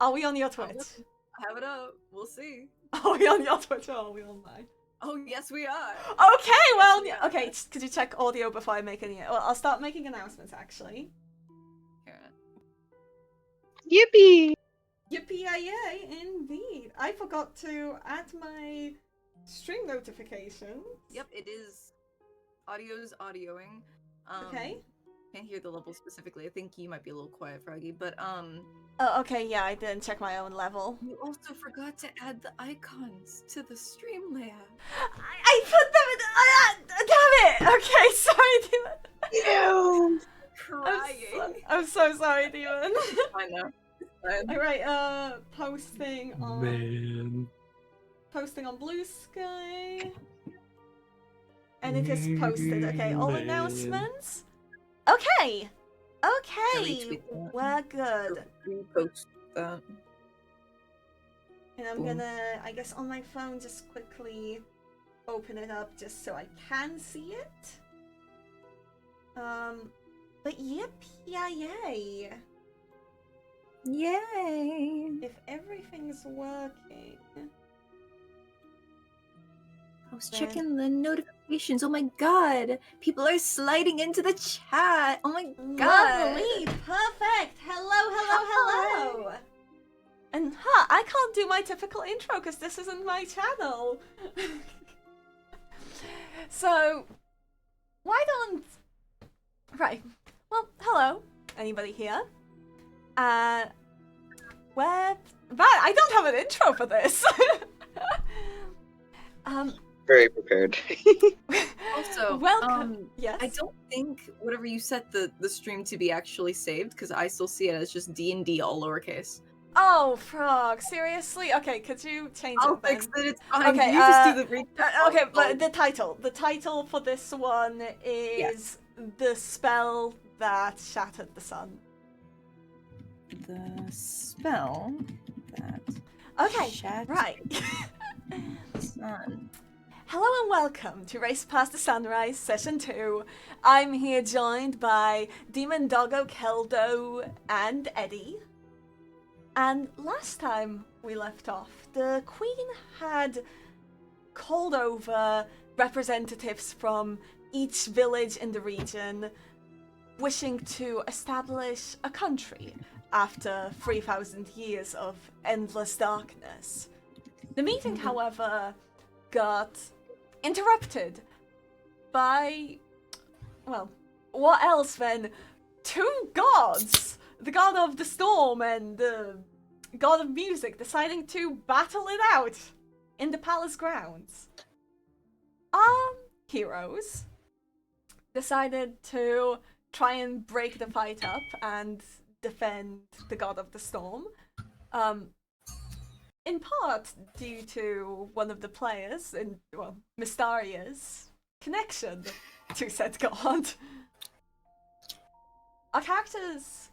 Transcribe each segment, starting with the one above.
Are we on your Twitch? Have it up. We'll see. Are we on your Twitch or are we on mine? Oh, yes, we are. Okay, well, Yes, we are. okay, could you check audio before I make any... Well, I'll start making announcements, actually. Yippee! Yippee-yay, indeed. I forgot to add my stream notifications. Yep, it is. Audio's audioing. Okay. Can't hear the level specifically. I think you might be a little quiet, Froggy, but Oh, okay, yeah, I didn't check my own level. you also forgot to add the icons to the stream layout. I put them in... damn it! Okay, sorry, Demon. Ew! Crying. I'm so sorry, Demon. I know. Alright, posting on... Man. Posting on Blue Sky. And it is posted, okay, all Man. announcements? Okay! Okay! retweet that. We're good. Repost that. And I'm gonna, I guess on my phone, just quickly open it up just so I can see it. But yippee-yay! Yay! If everything's working... I was checking the notifications. Oh my god! People are sliding into the chat! Oh my god! Lovely! Perfect! Hello! And I can't do my typical intro because this isn't my channel. So, why don't... Right. Well, hello. Anybody here? Where... But I don't have an intro for this. Very prepared. Also, welcome. Yes. I don't think whatever you set the stream to be actually saved, because I still see it as just D&D all lowercase. Oh, Frog, seriously? Okay, could you change I'll it then? fix it, it's fine. Okay, you just do the read. okay, but the title for this one is The Spell That Shattered the Sun. The spell that Okay, shattered right. the sun. Hello and welcome to Race Past the Sunrise, Session 2. I'm here joined by DemonDoggo, Keldo, and Eddie. And last time we left off, the Queen had called over representatives from each village in the region, wishing to establish a country after 3,000 years of endless darkness. The meeting, however, got interrupted by, well, what else than two gods? The god of the storm and the god of music deciding to battle it out in the palace grounds. Our heroes decided to try and break the fight up and defend the god of the storm. In part due to one of the players, in, well, Mystarea's connection to said god. Our characters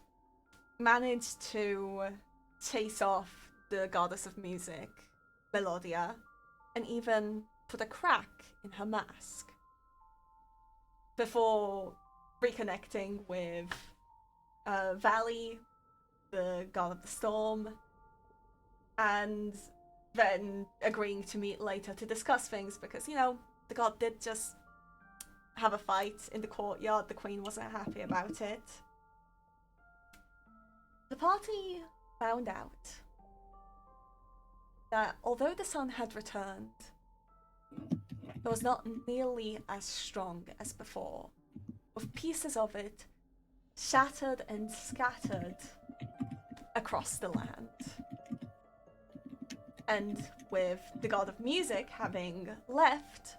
managed to chase off the goddess of music, Melodia, and even put a crack in her mask before reconnecting with Valley, the god of the storm, and then agreeing to meet later to discuss things because, you know, the god did just have a fight in the courtyard. The queen wasn't happy about it. The party found out that although the sun had returned, it was not nearly as strong as before, with pieces of it shattered and scattered across the land. And with the god of music having left,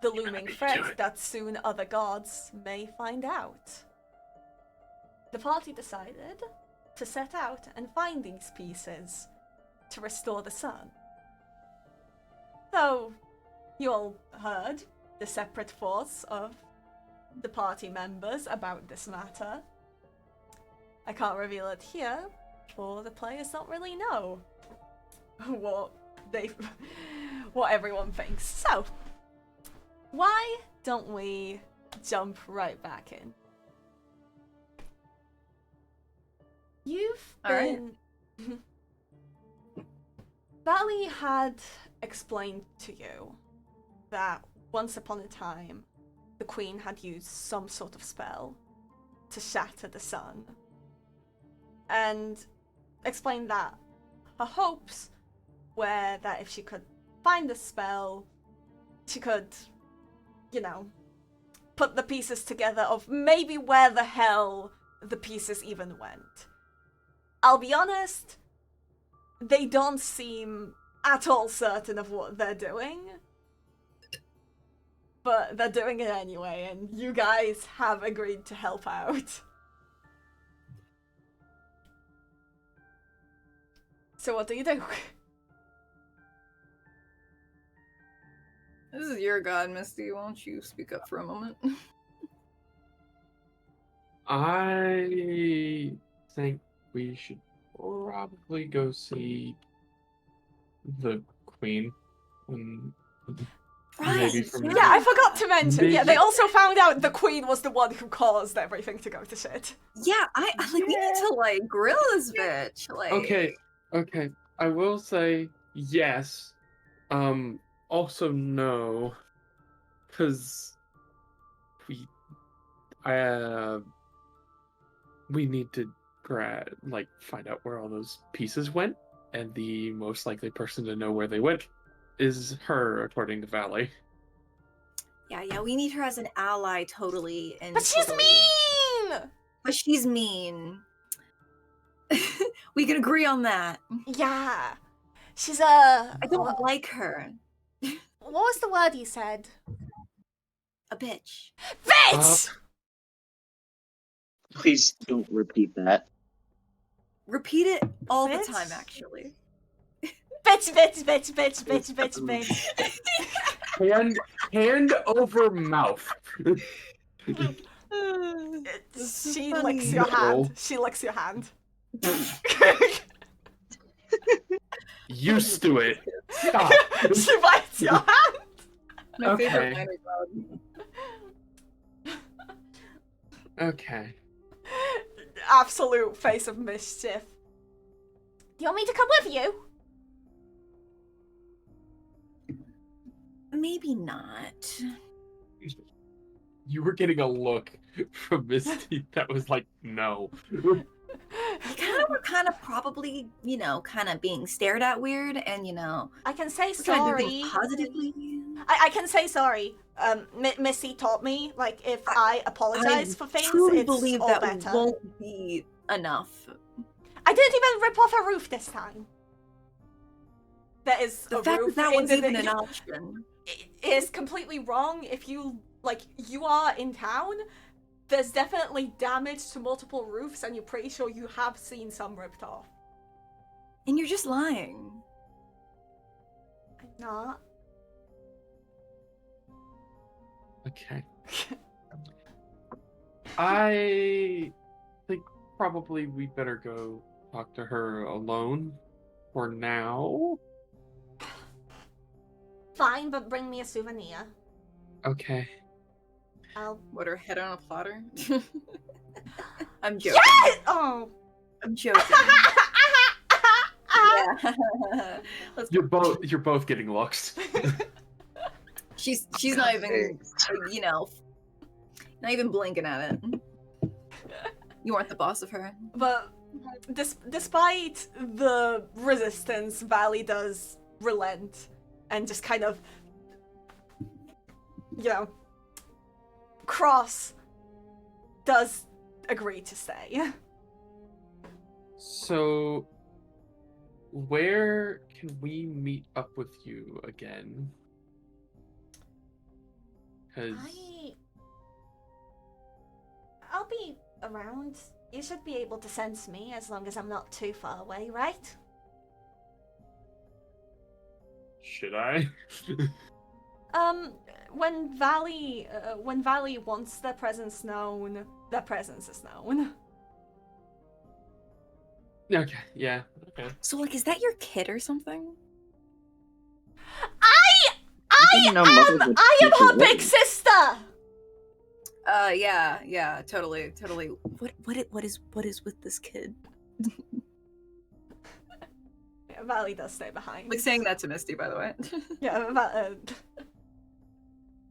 the looming threat that soon other gods may find out. The party decided to set out and find these pieces to restore the sun. Though you all heard the separate thoughts of the party members about this matter, I can't reveal it here, for the players don't really know what everyone thinks. So, why don't we jump right back in? You've been Valley had explained to you that once upon a time, the Queen had used some sort of spell to shatter the sun. And explained that her hopes were that if she could find the spell, she could, you know, put the pieces together of maybe where the hell the pieces even went. I'll be honest, they don't seem at all certain of what they're doing. But they're doing it anyway, and you guys have agreed to help out. So what do you do? This is your god, Misty. Why don't you speak up for a moment? I think we should probably go see the Queen. And maybe from Yeah, I forgot to mention. Maybe- Yeah, they also found out the Queen was the one who caused everything to go to shit. Yeah, I like. We need to like grill this bitch. Like, Okay. I will say yes. Also no, because we need to find out where all those pieces went, and the most likely person to know where they went is her, according to Valley. Yeah, we need her as an ally, totally. And But she's totally. mean! But she's mean. We can agree on that. Yeah. She's I don't like her. What was the word you said? A bitch. Bitch! Please don't repeat that. Repeat it all Bitch? the time, actually. Bitch, bitch, bitch, bitch, bitch, bitch, bitch. Hand over mouth. She funny. licks your hand. No. She licks your hand. Used to it. Stop. She bites your hand. My favorite Okay. minor god. Okay. Absolute face of mischief. Do you want me to come with you? Maybe not. You were getting a look from Misty that was like, no. We we're kind of probably, kind of being stared at weird, and I can say we're trying to do sorry. things positively. I can say sorry. Missy taught me, like, if I apologize for things, truly it's believe all that better. won't be enough. I didn't even rip off a roof this time. There is The a fact roof that was in even the- an option. It is completely wrong. If you are in town, there's definitely damage to multiple roofs, and you're pretty sure you have seen some ripped off. And you're just lying. I'm not. Okay. I think probably we better go talk to her alone for now. Fine, but bring me a souvenir. Okay. I'll. What, her head on a platter? I'm joking. Yeah! Oh. I'm joking. Yeah. Let's You're both getting looks. She's not even, not even blinking at it. You aren't the boss of her. But despite the resistance, Valley does relent and just kind of, Cross does agree to stay. So, where can we meet up with you again? Because I'll be around. You should be able to sense me as long as I'm not too far away, right? should I? When Valley wants their presence known, their presence is known. Okay. Yeah. Okay. So, is that your kid or something? didn't know Mother would I am speak her to big women. sister. Yeah, totally. What is with this kid? Valley does stay behind. Like saying that to Misty, by the way. Yeah,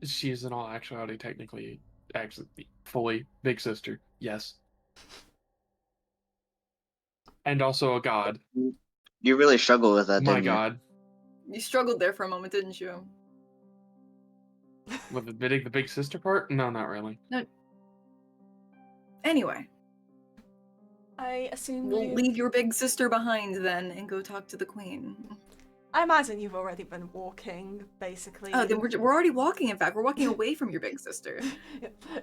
She is in all actuality technically, actually, fully big sister. Yes. And also a god. You really struggle with that, My didn't you? god. You struggled there for a moment, didn't you? With admitting the big sister part? No, not really. Anyway, I assume we'll leave your big sister behind then and go talk to the queen. I imagine you've already been walking, basically. Oh, then we're already walking, in fact. We're walking away from your big sister.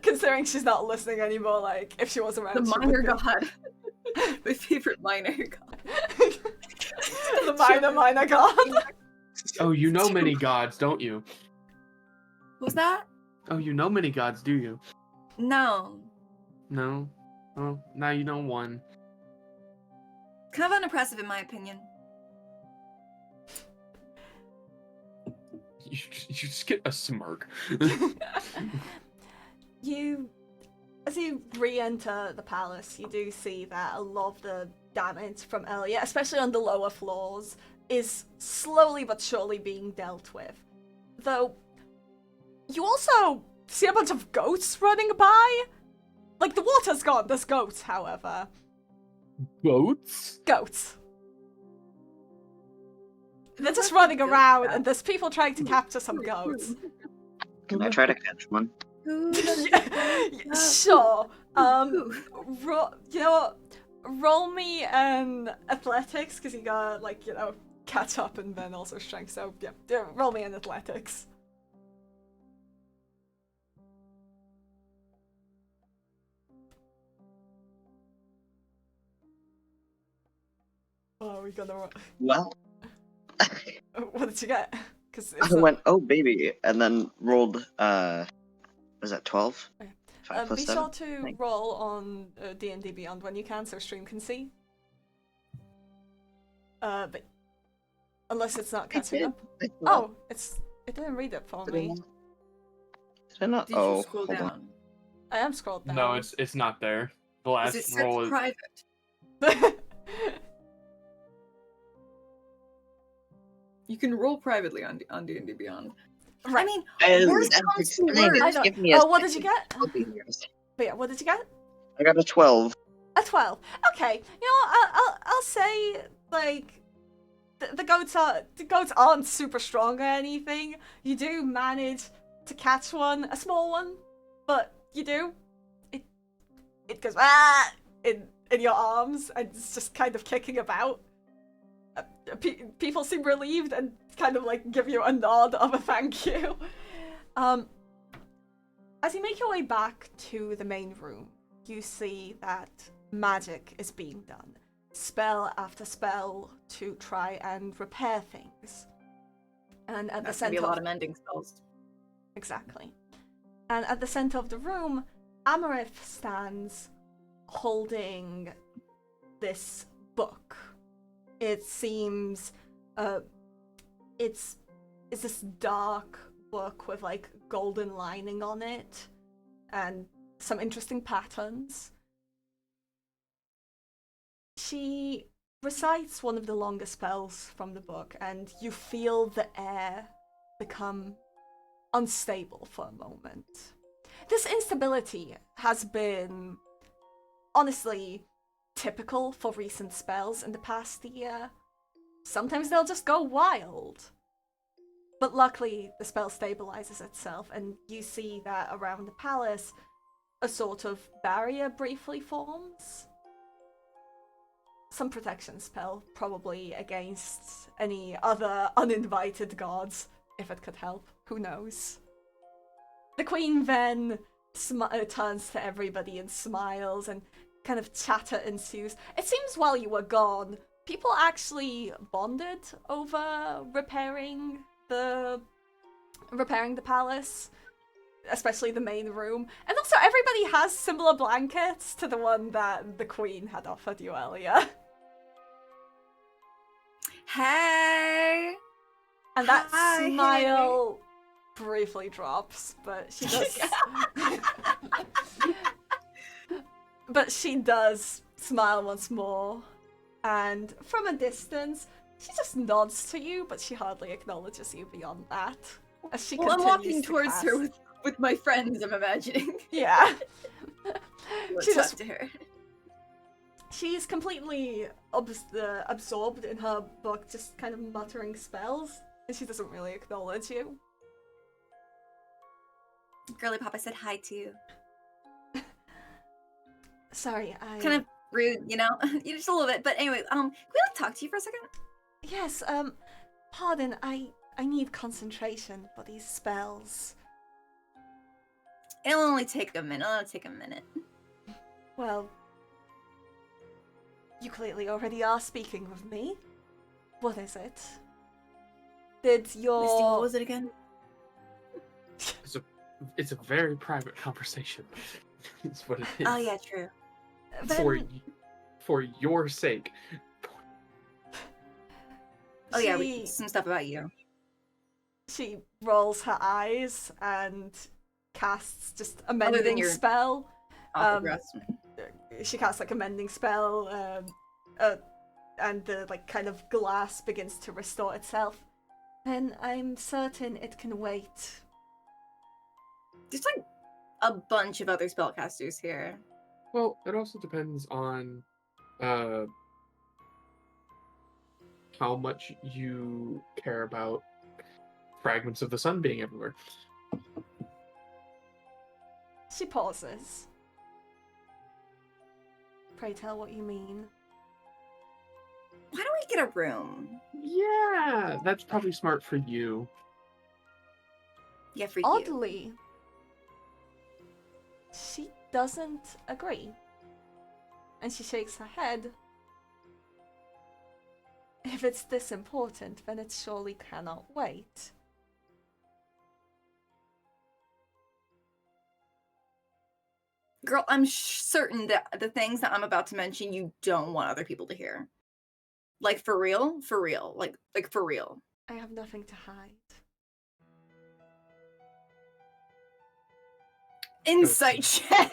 Considering she's not listening anymore, like, if she was around, The she minor would be. god. My favorite minor god. The minor god. Oh, you know many gods, don't you? What was that? Oh, you know many gods, do you? No. No? Oh, now you know one. Kind of unimpressive in my opinion. You just get a smirk. As you re-enter the palace, you do see that a lot of the damage from earlier, especially on the lower floors, is slowly but surely being dealt with. Though, you also see a bunch of goats running by. Like, the water's gone, there's goats, however. Goats? Goats. They're just running around, and there's people trying to capture some goats. Can I try to catch one? Sure. You know what? Roll me an athletics, because you gotta, like, you know, catch up and then also strength. So, yeah, roll me an athletics. Oh, we gotta. Well, What did you get? Because I went, oh baby, and then rolled, was that 12? Okay. 5 plus be 7? sure to roll on D&D Beyond when you can, so stream can see. But unless it's not catching up. Oh, it didn't read it for me. Did I not? Did Oh, you scroll hold on. down? I am scrolled down. No, it's not there. The last Is it set roll to is private? You can roll privately on D&D Beyond. Right. I mean, Oh, worst that's comes to explained. worst. I Just know. give me a Oh, what did you second. get? I'll be here in a second. But yeah, what did you get? I got a 12. A 12. Okay. You know what? I'll say, like, the goats aren't super strong or anything. You do manage to catch one, a small one, but you do. It goes in your arms and it's just kind of kicking about. People seem relieved and kind of like give you a nod of a thank you. As you make your way back to the main room, you see that magic is being done. Spell after spell to try and repair things. And at That's the gonna be center a lot of mending spells. Exactly. And at the center of the room, Amarith stands holding this book. It seems it's this dark book with like golden lining on it and some interesting patterns. She recites one of the longer spells from the book, and you feel the air become unstable for a moment. This instability has been, honestly, typical for recent spells in the past year. Sometimes they'll just go wild. But luckily, the spell stabilizes itself, and you see that around the palace, a sort of barrier briefly forms. Some protection spell, probably against any other uninvited gods, if it could help. Who knows? The queen then turns to everybody and smiles, and kind of chatter ensues. It seems while you were gone, people actually bonded over repairing the palace, especially the main room. And also everybody has similar blankets to the one that the queen had offered you earlier. Hey! And that Hi. smile briefly drops, but she does. But she does smile once more, and from a distance, She just nods to you, but she hardly acknowledges you beyond that. As she Well, I'm continues walking to towards cast. her with my friends, I'm imagining. Yeah. Let's She talk just to her. She's completely absorbed in her book, just kind of muttering spells, and she doesn't really acknowledge you. Girly Pop, I said hi to you. Sorry, I... Kind of rude, you know? Just a little bit. But anyway, can we like talk to you for a second? Yes, pardon, I need concentration for these spells. It'll only take a minute. Well, you clearly already are speaking with me. What is it? Did your... Misty, what was it again? It's a very private conversation. It's what it is. Oh yeah, true. For your sake. Oh yeah, some stuff about you. She rolls her eyes and casts just a mending your spell. Progress. She casts like a mending spell, and the like kind of glass begins to restore itself. Then I'm certain it can wait. There's like a bunch of other spellcasters here. Well, it also depends on how much you care about fragments of the sun being everywhere. She pauses. Pray tell what you mean. Why don't we get a room? Yeah, that's probably smart for you. Yeah, for you. Oddly, she doesn't agree. And she shakes her head. If it's this important, then it surely cannot wait. Girl, I'm certain that the things that I'm about to mention you don't want other people to hear. Like for real? For real. Like for real. I have nothing to hide. Insight check.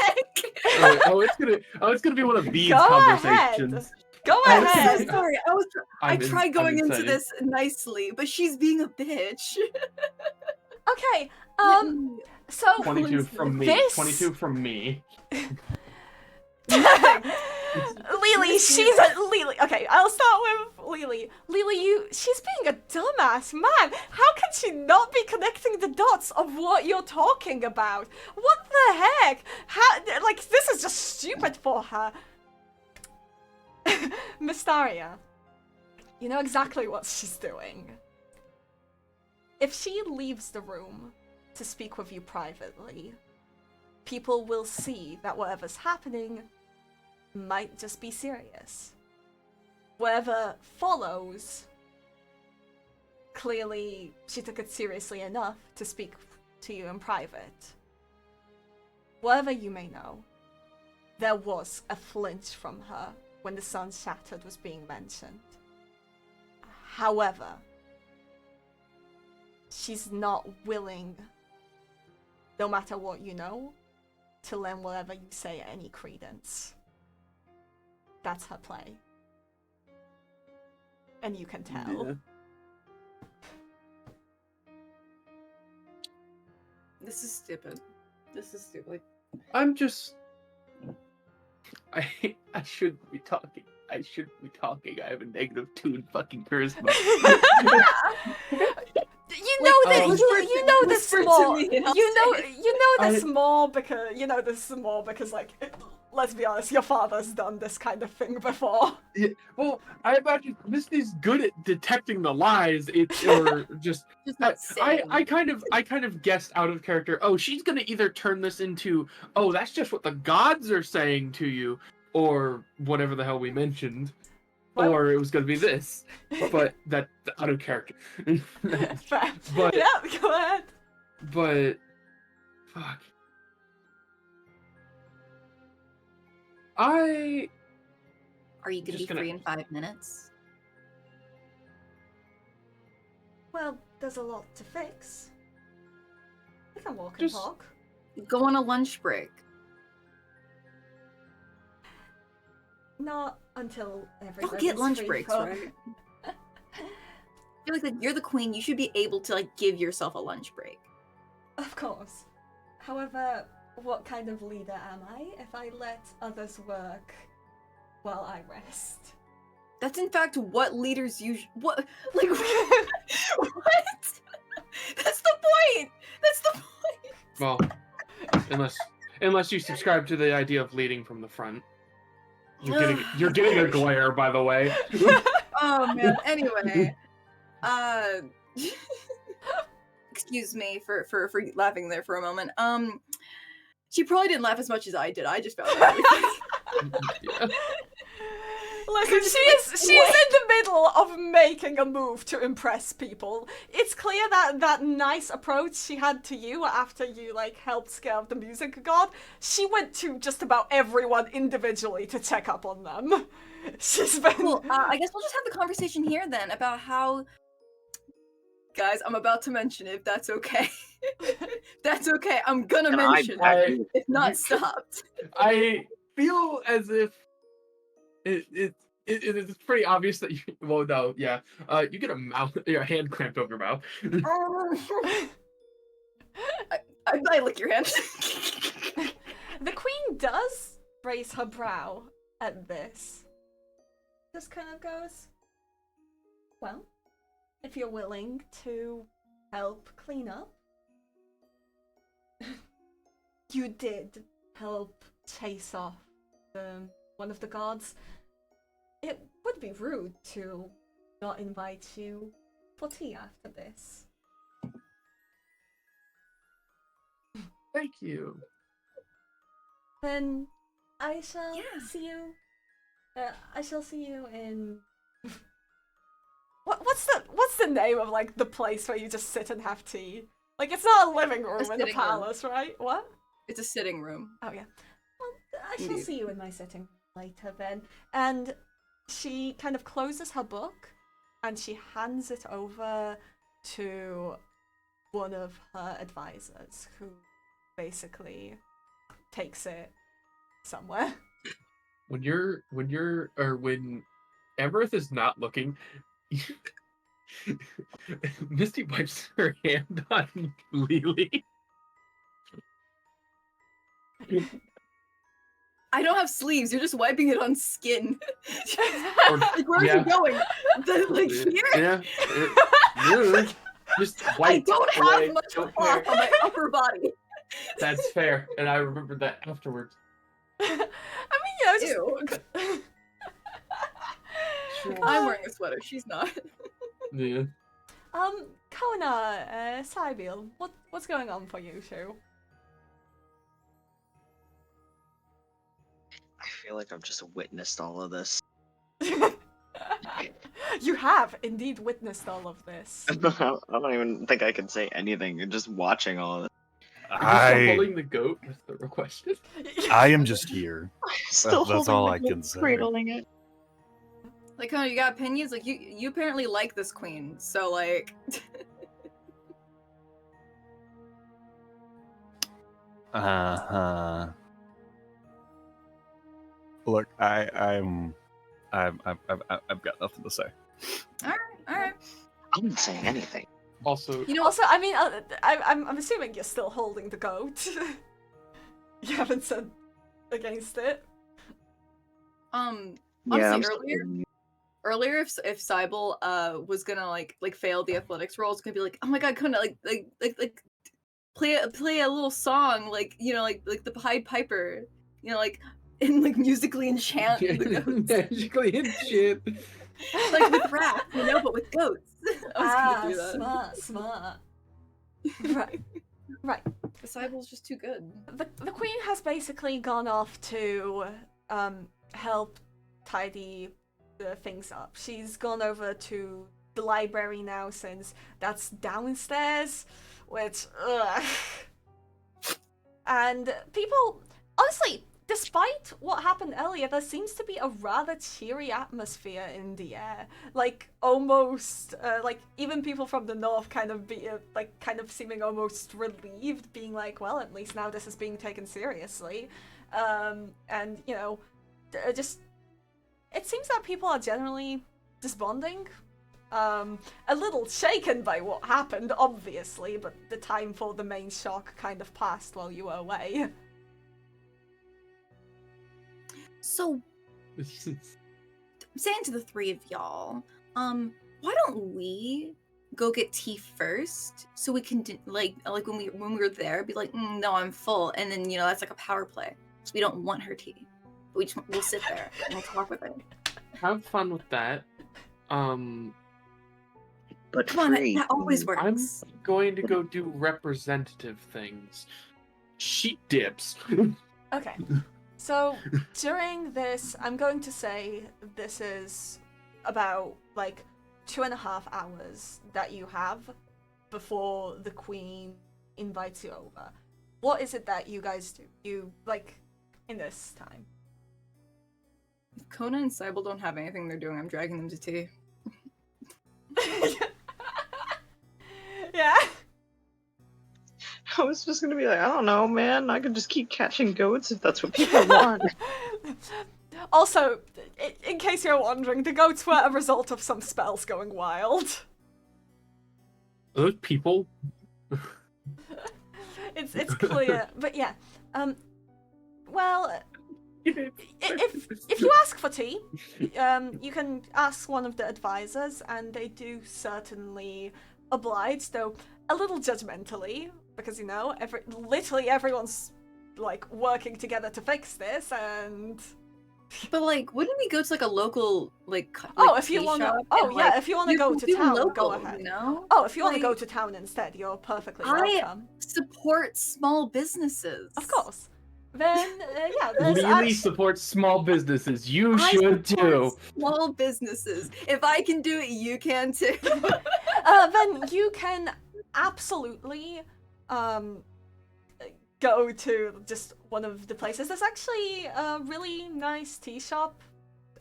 It's gonna be one of these Go conversations. ahead. Go I'm ahead. so sorry. I tried I'm going into excited. this nicely, but she's being a bitch. Okay, so 22 from me. this... 22 from me. Lele, she's a Lele. Okay, I'll start with Lele. Lele, she's being a dumbass, man. How can she not be connecting the dots of what you're talking about? What the heck? How, like, this is just stupid for her. Mystarea, you know exactly what she's doing. If she leaves the room to speak with you privately, people will see that whatever's happening might just be serious. Whatever follows, clearly she took it seriously enough to speak to you in private. Whatever you may know, there was a flinch from her when the sun shattered was being mentioned. However, she's not willing, no matter what you know, to lend whatever you say any credence. That's her play. And you can tell. Yeah. This is stupid. I'm just... I shouldn't be talking. I shouldn't be talking. I have a -2 in fucking charisma. You know that you know this more. You know this I- more because like, let's be honest, your father's done this kind of thing before. Yeah, well, I imagine Misty's good at detecting the lies. Or just not I kind of guessed out of character. Oh, she's gonna either turn this into, oh, that's just what the gods are saying to you, or whatever the hell we mentioned, Well- or it was gonna be this. But that's out of character. Fair. But- Yeah, go ahead. But fuck. Are you gonna Just be gonna- free in 5 minutes? Well, there's a lot to fix. We can walk and Just- talk. Go on a lunch break. Not until everybody's Don't get lunch free breaks, from... right? feel like you're the queen. You should be able to like give yourself a lunch break. Of course. However, what kind of leader am I if I let others work while I rest? That's in fact what leaders usually. What? Like what? That's the point. That's the point. Well, unless you subscribe to the idea of leading from the front. You're getting a glare, by the way. Oh man. Anyway, excuse me for laughing there for a moment. She probably didn't laugh as much as I did. I just found that really funny. Yeah. Listen, she's in the middle of making a move to impress people. It's clear that that nice approach she had to you after you like helped scare off the music god, she went to just about everyone individually to check up on them. She's been. Well, I guess we'll just have the conversation here then about how. Guys, I'm about to mention it, if that's okay. That's okay. I'm gonna mention it. If not stopped. I feel as if it's pretty obvious that you. Well, no, yeah. You get your hand clamped over your mouth. I lick your hand. The queen does raise her brow at this. Just kind of goes, well, if you're willing to help clean up. You did help chase off one of the guards. It would be rude to not invite you for tea after this. Thank you. Then I shall see you. I shall see you in. What's the name of like the place where you just sit and have tea? Like it's not a living room in the palace, right? What? It's a sitting room. Oh yeah. Well, I shall see you in my sitting room later then. And she kind of closes her book and she hands it over to one of her advisors, who basically takes it somewhere. When Amarith is not looking, Misty wipes her hand on Lele. I don't have sleeves. You're just wiping it on skin. Like, where are yeah. you going? Like here? Yeah. Just wipe. I don't have much cloth on my upper body. That's fair, and I remember that afterwards. I mean, you know, just... Sure. I'm wearing a sweater. She's not. Yeah. Konah, Sibylle, what's going on for you two? I feel like I've just witnessed all of this. You have indeed witnessed all of this. I don't even think I can say anything. You're just watching all of this. Are you still holding the goat? That's the question. I am just here. Still That's all I can say. cradling it. Like, oh, you got opinions? Like, you apparently like this queen, so like. Look, I've got nothing to say. All right. I'm not saying anything. Also, You know, Also, I mean, I'm assuming you're still holding the goat. You haven't said against it. honestly, Yeah, I'm earlier, if Sibylle was gonna like fail the athletics roll, it's gonna be like, oh my god, couldn't like play a little song, like, you know, like the Pied Piper, you know, like, and like musically enchant the goats. magically enchant. Like with rats, you know, but with goats. I was gonna do that. Smart. Right. The Sibylle's just too good. The queen has basically gone off to help tidy things up. She's gone over to the library now, since that's downstairs, which and people, honestly, despite what happened earlier, there seems to be a rather cheery atmosphere in the air. Like, almost, like, even people from the north kind of seeming almost relieved, being like, well, at least now this is being taken seriously. And, you know, just, it seems that people are generally just bonding a little shaken by what happened, obviously, but the time for the main shock kind of passed while you were away. So, I'm saying to the three of y'all, why don't we go get tea first, so we can like when we were there, be like, no, I'm full, and then that's like a power play. So we don't want her tea. We'll sit there and we'll talk with her. Have fun with that. But Come on, free. that always works. I'm going to go do representative things. Sheep dips. Okay. So, during this, I'm going to say this is about, 2.5 hours that you have before the Queen invites you over. What is it that you guys do? In this time? If Konah and Sibylle don't have anything they're doing, I'm dragging them to tea. Yeah. I was just gonna be like, I don't know, man. I could just keep catching goats if that's what people want. Also, in case you're wondering, the goats were a result of some spells going wild. Are those people? It's clear, but yeah. Well, if you ask for tea, you can ask one of the advisors, and they do certainly oblige, though a little judgmentally, because literally everyone's working together to fix this, and. But wouldn't we go to a local if you want to. Oh yeah, if you want to you go can to do town, local, go ahead. Oh, if you want to go to town instead, you're perfectly I welcome. support small businesses. Of course. Then there's Lele supports small businesses. You I should support too. small businesses. If I can do it, you can too. then you can absolutely go to just one of the places. There's actually a really nice tea shop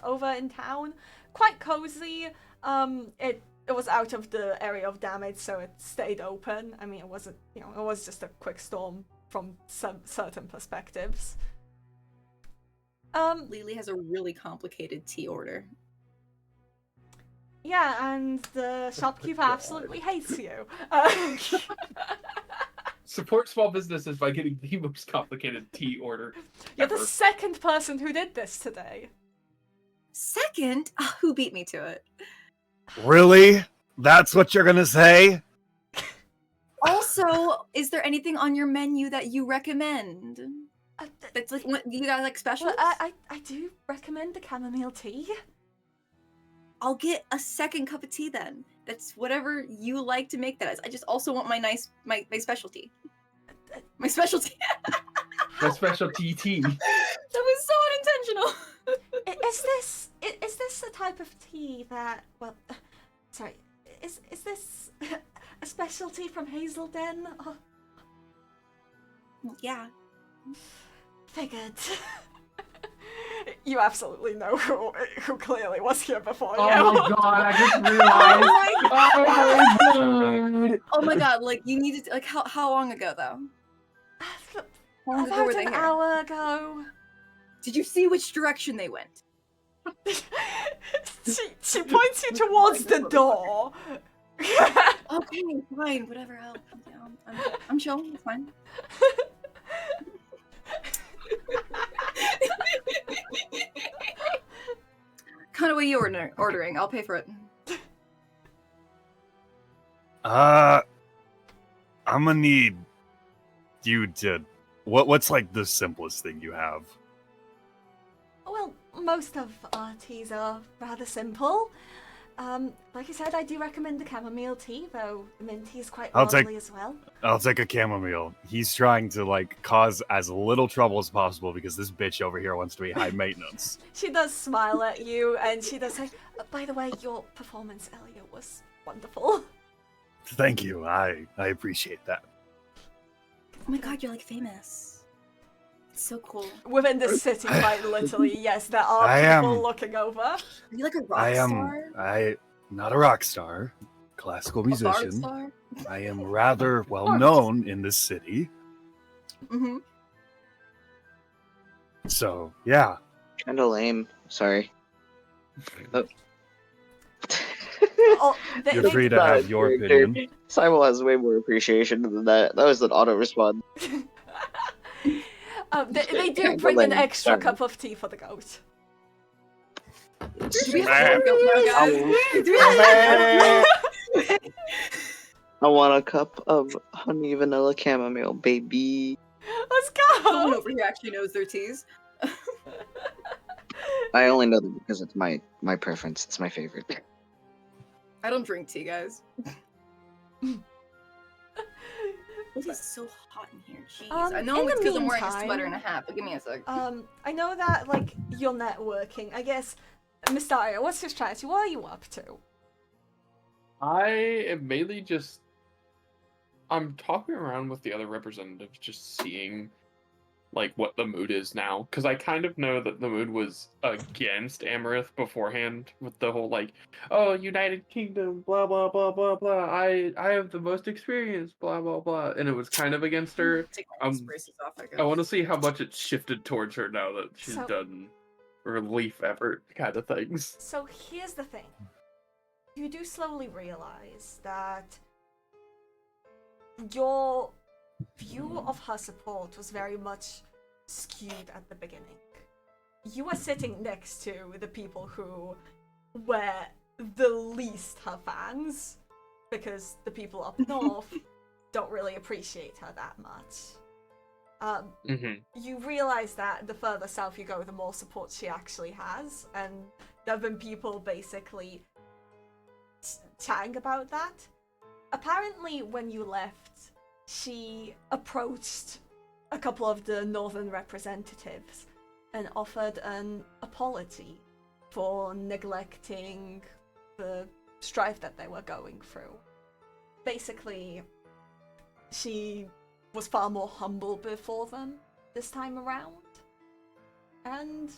over in town, quite cozy. It was out of the area of damage, so it stayed open. I mean, it wasn't, it was just a quick storm from some certain perspectives. Lele has a really complicated tea order. Yeah, and the shopkeeper absolutely hates you. Support small businesses by getting the most complicated tea order. You're ever. the second person who did this today. Second? Who beat me to it? Really? That's what you're gonna say? Also, is there anything on your menu that you recommend? That's what you got specials? Well, I do recommend the chamomile tea. I'll get a second cup of tea then. That's whatever you like to make that as. I just also want my specialty. My specialty. My specialty tea. That was so unintentional. Is this a type of tea that, sorry, is this a specialty from Hazelden? Oh. Yeah. Figured. You absolutely know who clearly was here before you. Oh my god, I just realized. Oh my god, you needed to, how long ago though? How long ago were About they an here? hour ago. Did you see which direction they went? She points you towards the door. Okay, fine, whatever. I'm chill. It's fine. Kind of what you were ordering. I'll pay for it. I'm gonna need you to. What's the simplest thing you have? Well, most of our teas are rather simple. Like I said, I do recommend the chamomile tea, though mint tea is quite lovely as well. I'll take a chamomile. He's trying to cause as little trouble as possible because this bitch over here wants to be high maintenance. She does smile at you, and she does say, by the way, your performance earlier was wonderful. Thank you. I appreciate that. Oh my god, you're famous. It's so cool. Within the city, quite literally, yes, there are people looking over. Are you a rock star? I'm not a rock star. Classical musician. Star? I am rather well known in this city. Mm-hmm. So, yeah. Kinda lame. Sorry. Oh. Oh, You're free to have your opinion. Sibylle has way more appreciation than that. That was an auto response. They do bring an extra cup of tea for the goat. Do we have to go now, guys? Do we have to- I want a cup of honey vanilla chamomile, baby. Let's Someone go! over here actually knows their teas. I only know that because it's my preference. It's my favorite. I don't drink tea, guys. It is so hot in here. Jeez. I know in it's the because I'm wearing a meantime, sweater and a hat, but give me a sec. I know that, like, you're networking. I guess, Mystarea, what's your strategy? What are you up to? I am mainly just... I'm talking around with the other representatives, just seeing, like, what the mood is now. Because I kind of know that the mood was against Amarith beforehand, with the whole, like, oh, United Kingdom, blah, blah, blah, blah, blah. I have the most experience, blah, blah, blah. And it was kind of against her. Take my braces off, I guess. I want to see how much it's shifted towards her now that she's done relief effort kind of things. So here's the thing. You do slowly realize that your view of her support was very much skewed at the beginning. You were sitting next to the people who were the least her fans, because the people up north don't really appreciate her that much. You realize that the further south you go, the more support she actually has, and there have been people basically chatting about that. Apparently, when you left, she approached a couple of the northern representatives and offered an apology for neglecting the strife that they were going through. Basically, she was far more humble before them this time around. And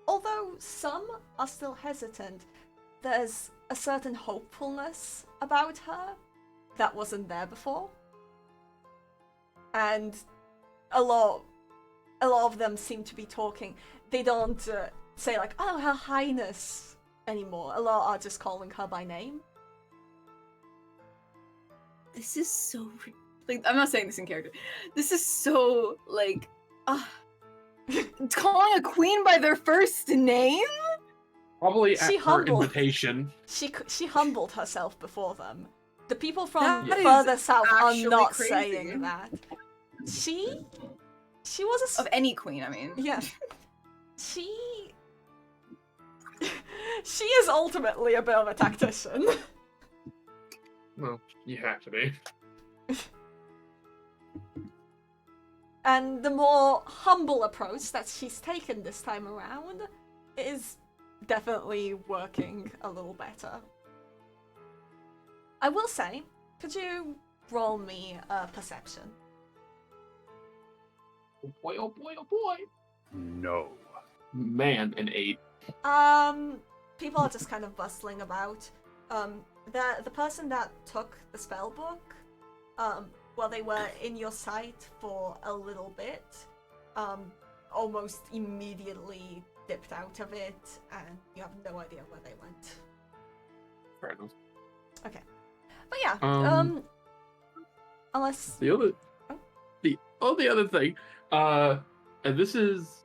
although some are still hesitant, there's a certain hopefulness about her that wasn't there before. And a lot of them seem to be talking. They don't say like, oh, Her Highness anymore. A lot are just calling her by name. This is so... Like, I'm not saying this in character. This is so, like... calling a queen by their first name? Probably at her invitation. She humbled herself before them. The people from That further south are actually not crazy. saying that. She was a... Of any queen, I mean. Yeah. She is ultimately a bit of a tactician. Well, you have to be. And the more humble approach that she's taken this time around is definitely working a little better. I will say, could you roll me a perception? Oh boy, oh boy, oh boy! No. Man, an 8. People are just kind of bustling about. The person that took the spell book, well, they were in your sight for a little bit, almost immediately dipped out of it, and you have no idea where they went. Fair enough. Okay. But yeah, unless... The other thing, and this is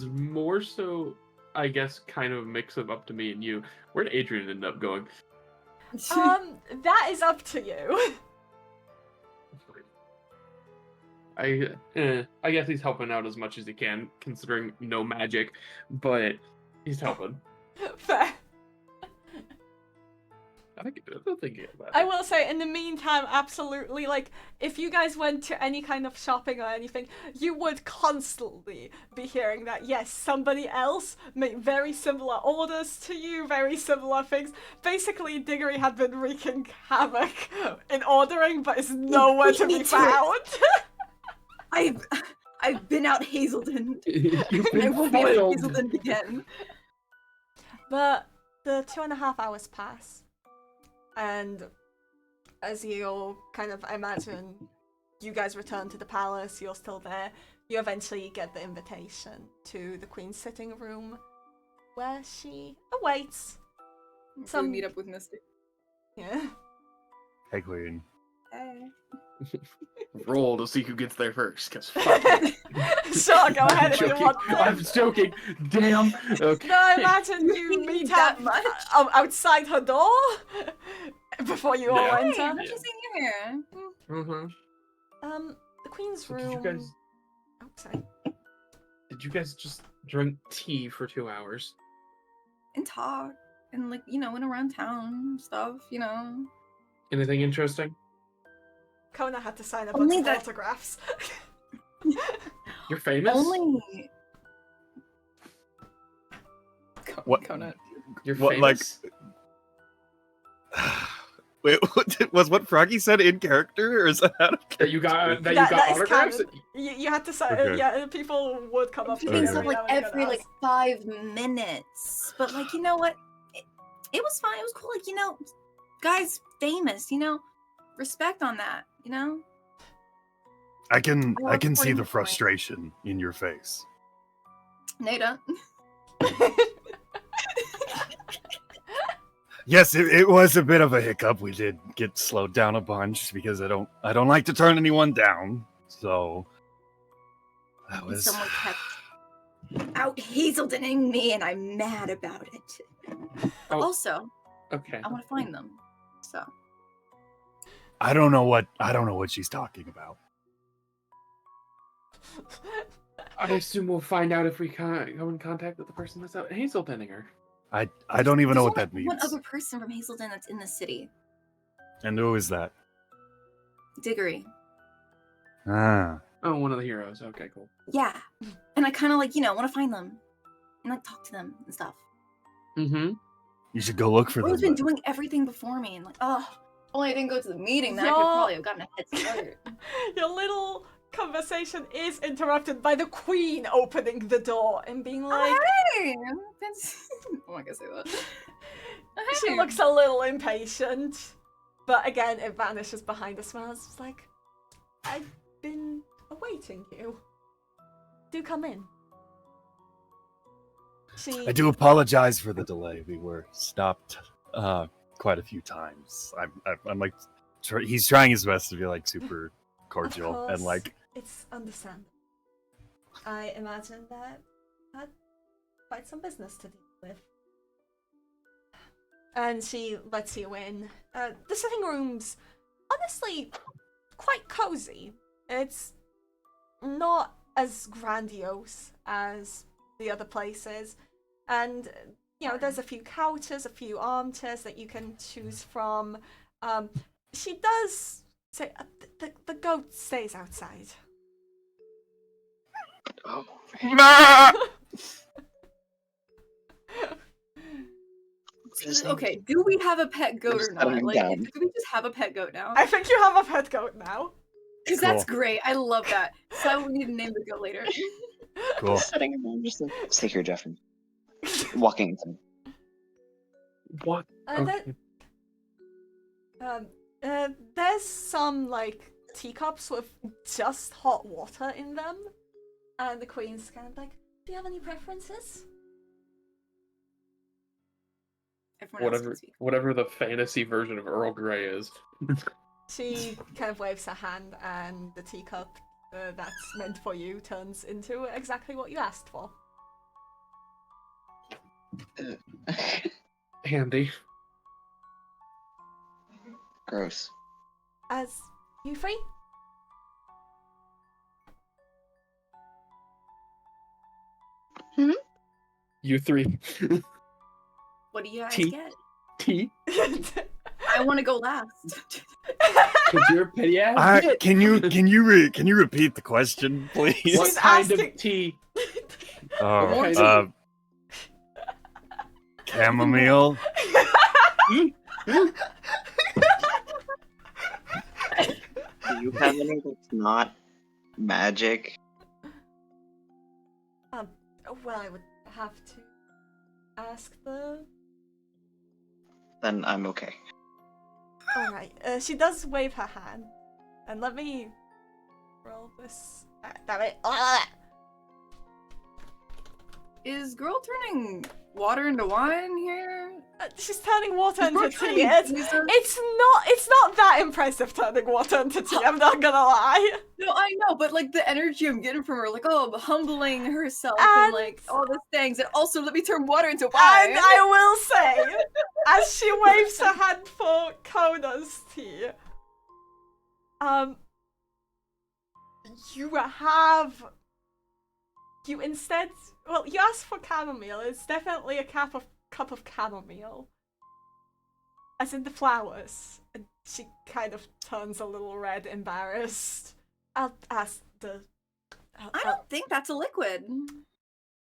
more so, I guess, kind of a mix of up to me and you. Where'd Adrian end up going? That is up to you. I guess he's helping out as much as he can, considering no magic, but he's helping. Fair. I'm thinking about it. I will say, in the meantime, absolutely, like, if you guys went to any kind of shopping or anything, you would constantly be hearing that, yes, somebody else made very similar orders to you, very similar things. Basically, Diggory had been wreaking havoc in ordering, but is nowhere to be found. I've been out Hazelden. You've been I won't be out foiled. Hazelden again. But the 2.5 hours pass. And as you kind of, I imagine, you guys return to the palace, you're still there, you eventually get the invitation to the Queen's sitting room, where she awaits. So we meet up with Misty. Yeah. Hey, Queen. Hey. Roll to see who gets there first, because Sure, go ahead if you joking. want to. I'm joking. Damn. Okay. No, I imagine you You meet need up that much? outside her door before you all Yeah. Hey, enter. I'm just seeing you here. Mm-hmm. The queen's So room. did you guys? Oh, sorry. Did you guys just drink tea for 2 hours? And talk. And like, you know, and around town stuff, you know. Anything interesting? Konah had to sign a Only bunch of that- autographs. You're famous. Only What- Konah. You're What, like- famous. Wait, was what Froggy said in character, or is that out of That you got That that is autographs. canon. You had to sign. Okay. Yeah, people would come up to She you thinks Okay. of like now and again every and like ask. 5 minutes. But like, you know what? It was fine. It was cool. Like, you know, guys famous, you know? Respect on that, you know? I can I see was the 40 frustration in your face. Nada. Yes, it was a bit of a hiccup. We did get slowed down a bunch because I don't like to turn anyone down. So that And was someone kept out Hazeldening me, and I'm mad about it. But Oh. also, Okay. I want to find them. So I don't know what she's talking about. I assume we'll find out if we go in contact with the person that's out Hazel Denninger. I don't even know what there's that only means. one other person from Hazelden that's in the city. And who is that? Diggory. Ah, Oh, one of the heroes. Okay, cool. Yeah. And I kind of like, you know, want to find them and like talk to them and stuff. Mm-hmm. you should go look for Bro's them. been then. doing everything before me, and like, oh, only I didn't go to the meeting, then I Yo. could probably have gotten a head start. Your little conversation is interrupted by the queen opening the door and being like, Hey! That's... Oh, I can say that. she Hey. looks a little impatient, but again, it vanishes behind a smile. It's just like, I've been awaiting you. Do come in. I do apologize for the delay. We were stopped quite a few times. I'm like, he's trying his best to be like super cordial Of and course, like, it's understandable. I imagine that had quite some business to deal with. And she lets you in. The sitting room's honestly quite cozy. It's not as grandiose as the other places. And, you know, there's a few couches, a few armchairs that you can choose from. She does say the goat stays outside. Oh, Okay, do we have a pet goat or Just not? setting Like, down. do we just have a pet goat now? I think you have a pet goat now. Because that's Cool. great. I love that. So we need to name the goat later. cool. Setting him down. Just stay here, Jeff. And walking into him. What? That, there's some like teacups with just hot water in them, and the queen's kind of like, "Do you have any preferences?" Everyone else can speak. Whatever the fantasy version of Earl Grey is. She kind of waves her hand, and the teacup that's meant for you turns into exactly what you asked for. Handy. Gross. As you free? You three. What do you guys Tea. get? Tea? I want to go last. Cause you're a petty ass bitch. Can you repeat the question, please? What She's kind asking- of tea? Oh, Okay. Chamomile. Do you have any that's not magic? Well, I would have to ask the. Then I'm okay. Alright, she does wave her hand. And let me roll this. Damn it. Is girl turning water into wine here? She's turning water into We're tea. trying to use her- It's not that impressive turning water into tea, I'm not gonna lie. No, I know, but like the energy I'm getting from her, like, oh, humbling herself and like all these things, and also let me turn water into wine. And I will say, as she waves her hand for Konah's tea, you instead, well, you asked for chamomile. It's definitely a cup of chamomile, as in the flowers. And she kind of turns a little red, embarrassed. I'll ask the. I don't think that's a liquid.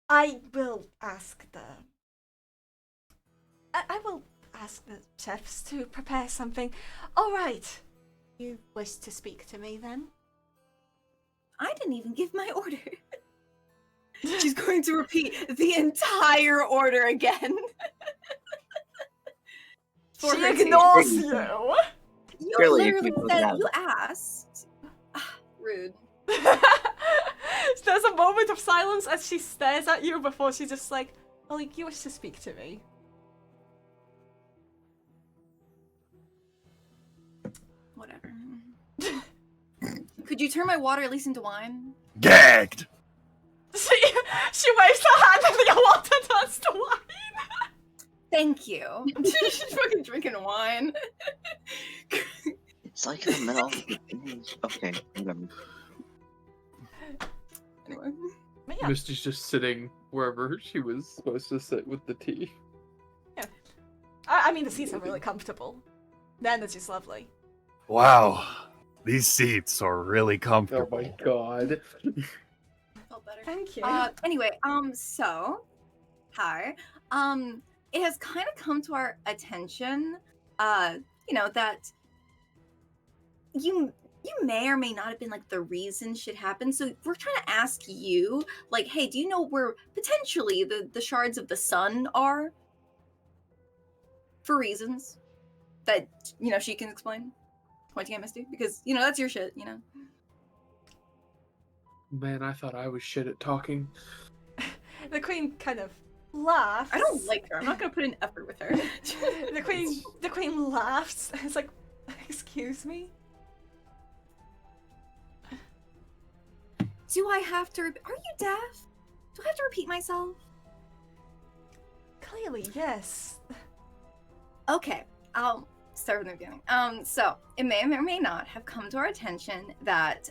I will ask the. I will ask the chefs to prepare something. All right. You wish to speak to me then? I didn't even give my order. She's going to repeat the entire order again. For She her tea. ignores you. You Really, you literally people said have- you asked. Rude. There's a moment of silence as she stares at you before she's just like, well, you wish to speak to me. Whatever. Could you turn my water at least into wine? Gagged. She waves her hand and the water turns to wine. Thank you. She's fucking drinking wine. It's like in the middle of the page. Okay, whatever. Anyway. But yeah, Misty's just sitting wherever she was supposed to sit with the tea. I mean the seats are really comfortable. The energy's lovely. Wow, these seats are really Oh comfortable. my god. Felt better. Thank you. Anyway, so, hi. It has kind of come to our attention, that you may or may not have been like the reason shit happened. So we're trying to ask you, like, hey, do you know where potentially the shards of the sun are? For reasons that, she can explain. Pointing at Misty, because, that's your shit, Man, I thought I was shit at talking. The queen kind of laughs. I don't like her. I'm not gonna put in effort with her. The queen laughs. It's like, excuse me? Do I have to? Are you deaf? Do I have to repeat myself? Clearly, yes. Okay, I'll start from the beginning. So it may or may not have come to our attention that,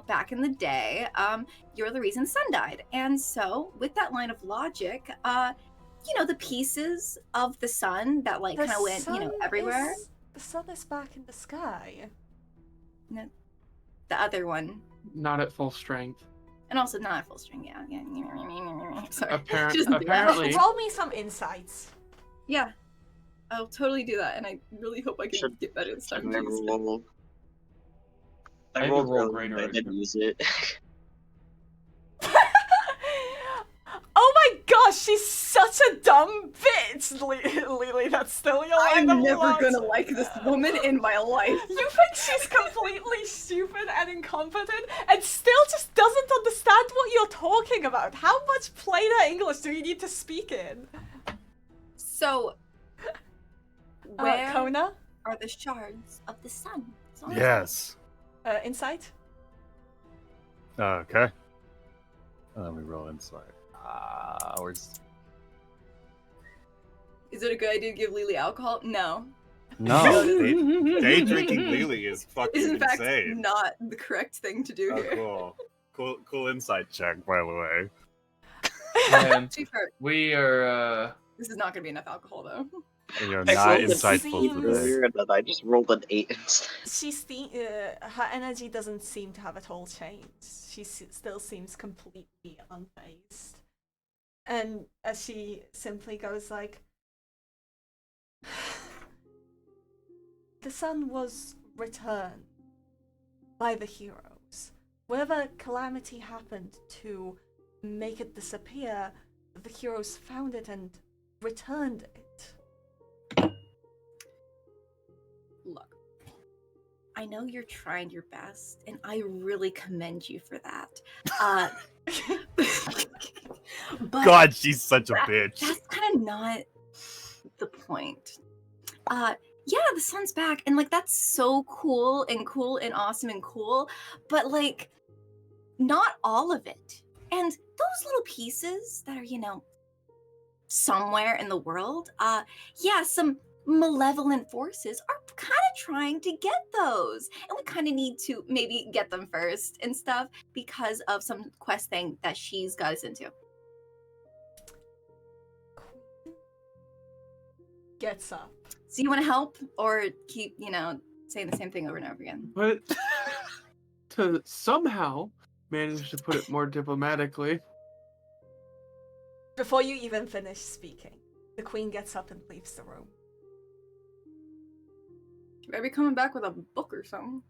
back in the day, you're the reason Sun died. And so, with that line of logic, the pieces of the sun that, like, The kind of went, sun everywhere. The sun is back in the sky. No, the other one. Not at full strength. And also not at full string, yeah. Sorry. Just do that. Apparently. Roll me some insights. Yeah. I'll totally do that, and I really hope I can Should- get better this time. I never Jeez. rolled. I I had to rolled roll really greater, good, I I didn't use it. Oh my gosh, she's such a dumb bitch, Lele. That's still your line I'm of never logic. gonna like this woman in my life. You think she's completely stupid and incompetent and still just doesn't understand what you're talking about? How much plainer English do you need to speak in? So, where Konah? are the shards of the sun? That's all I'm Yes. Insight? Okay. Let me roll insight. Where's... saying. Is it a good idea to give Lele alcohol? No. No, day drinking Lele is fucking Is in fact insane. not the correct thing to do Oh, here. cool insight check, by the way. Man, To be fair, we are, this is not gonna be enough alcohol though. You're I not rolled an insightful 8 seems- today. earlier, and then I just rolled an 8 instead. Her energy doesn't seem to have at all changed. She still seems completely unfazed. And as she simply goes like, the sun was returned by the heroes. Whatever calamity happened to make it disappear, the heroes found it and returned it. Look, I know you're trying your best, and I really commend you for that. But God, she's such a bitch. that's kind of not the point. Yeah, the sun's back, and like that's so cool and awesome and cool, but like not all of it. And those little pieces that are, somewhere in the world, yeah, some malevolent forces are kind of trying to get those. And we kind of need to maybe get them first and stuff because of some quest thing that she's got us into. Gets up. So you want to help or keep, saying the same thing over and over again? But to somehow manage to put it more diplomatically. Before you even finish speaking, the queen gets up and leaves the room. She better be coming back with a book or something.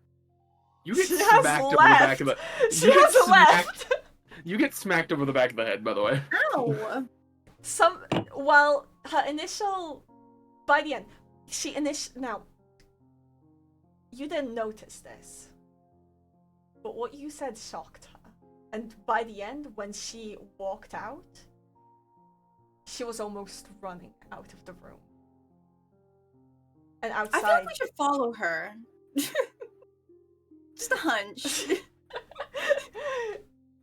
You get She has smacked over the back of the. She you get hasn't smacked- left. You get smacked over the back of the head, by the way. Ow! Well, her initial, by the end, now, you didn't notice this, but what you said shocked her. And by the end, when she walked out, she was almost running out of the room. And outside... I feel like we should follow her. Just a hunch.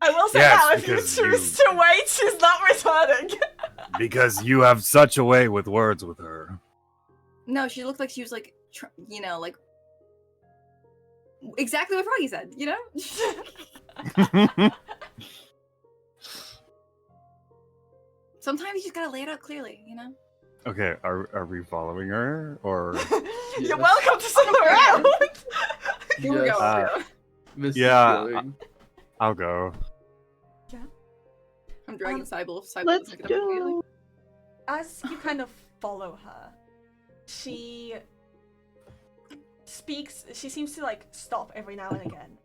I will say Yes, now, if you because choose to wait, she's not returning. Because you have such a way with words with her. No, she looked like she was like, like exactly what Froggy said, Sometimes you just gotta lay it out clearly, Okay, are we following her or? You're welcome to somewhere else. Here we go. This Yeah, is going. I'll go. I'm dragging Sibylle. Let's doesn't get up immediately. go. As you kind of follow her, she speaks. She seems to like stop every now and again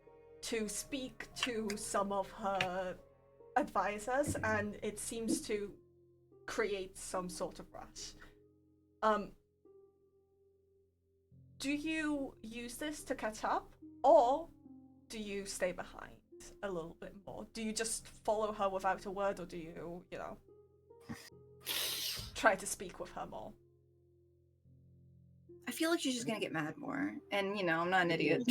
to speak to some of her advisors, and it seems to create some sort of rush. Do you use this to catch up, or do you stay behind a little bit more? Do you just follow her without a word, or do you, try to speak with her more? I feel like she's just gonna get mad more, and I'm not an idiot.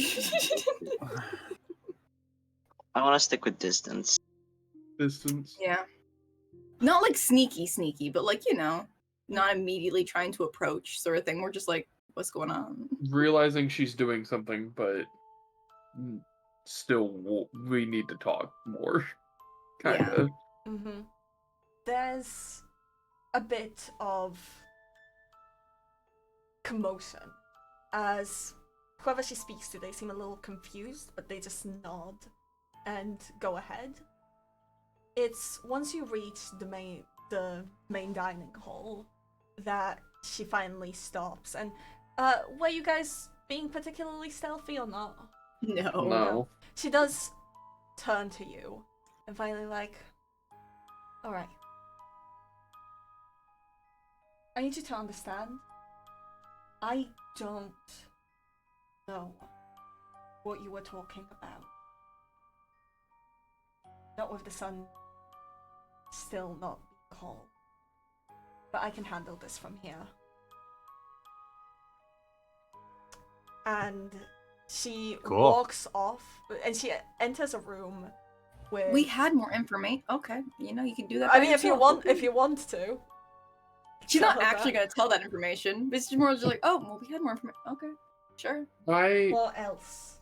I want to stick with distance. Distance. Yeah. Not like sneaky, but like, not immediately trying to approach sort of thing. We're just like, what's going on? Realizing she's doing something, but still, we need to talk more. Kind of. Mm-hmm. There's a bit of commotion as whoever she speaks to, they seem a little confused, but they just nod and go ahead. It's once you reach the main dining hall that she finally stops. And were you guys being particularly stealthy or not? No. She does turn to you and finally like, all right. I need you to understand. I don't know what you were talking about. Not with the sun still not cold. But I can handle this from here. And she Cool. walks off, and she enters a room with... We had more information. Okay, you can do that. I by mean, if you yourself. want to. She's tell not her actually that. gonna tell that information. But it's more just like, oh, well, we had more information. Okay, sure. What else?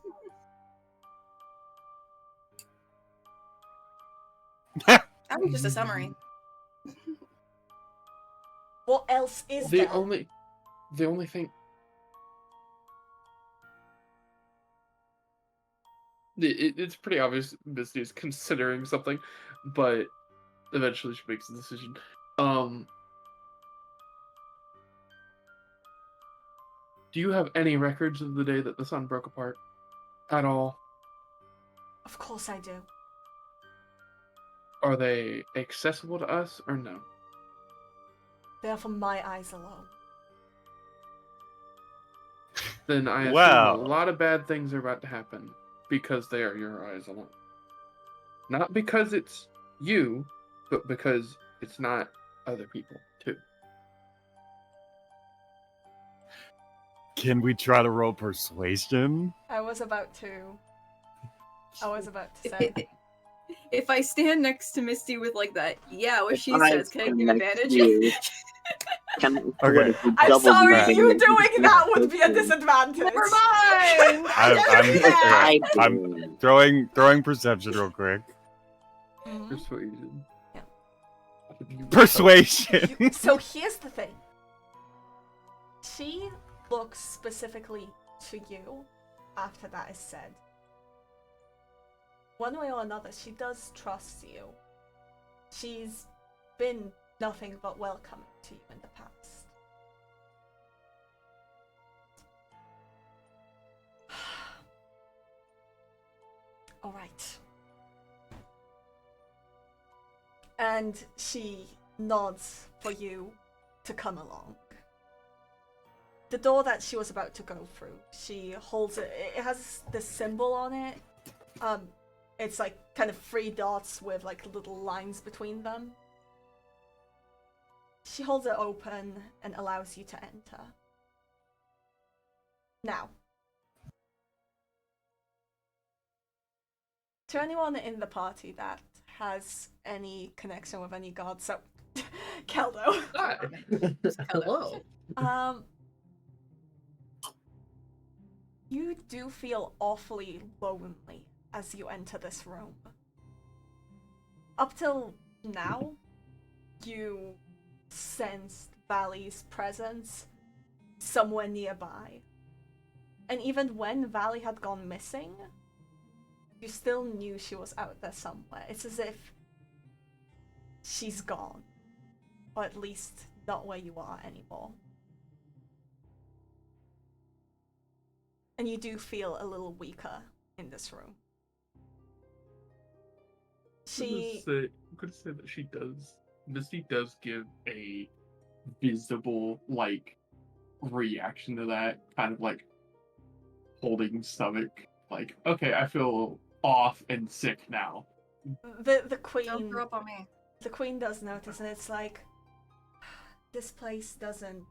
That was just a summary. What else is The there? only thing. It's pretty obvious Misty is considering something, but eventually she makes a decision. Do you have any records of the day that the sun broke apart? At all? Of course I do. Are they accessible to us or no? They are for my eyes alone. Then I assume Wow. a lot of bad things are about to happen because they are your eyes alone. Not because it's you, but because it's not other people too. Can we try to roll persuasion? I was about to say. If I stand next to Misty with like that, yeah, what If she I says, can I stand give next to advantage? you, Can, Okay. what if we I'm double sorry, using you your doing that would be a persuasion? disadvantage. Never mind. I'm throwing perception real quick. Mhm. Persuasion. Yeah. Persuasion. So here's the thing. She looks specifically to you after that is said. One way or another, she does trust you. She's been nothing but welcoming to you in the past. All right. And she nods for you to come along. The door that she was about to go through, she holds it. It has this symbol on it. It's like kind of 3 dots with like little lines between them. She holds it open and allows you to enter. Now, to anyone in the party that has any connection with any god, so Keldo. Hi. Hello. You do feel awfully lonely as you enter this room. Up till now, you sensed Valley's presence somewhere nearby. And even when Valley had gone missing, you still knew she was out there somewhere. It's as if she's gone. Or at least not where you are anymore. And you do feel a little weaker in this room. I'm gonna say that Misty does give a visible, like, reaction to that, kind of like holding stomach, like, okay, I feel off and sick now. The queen. Don't throw up on me. The queen does notice, and it's like, this place doesn't.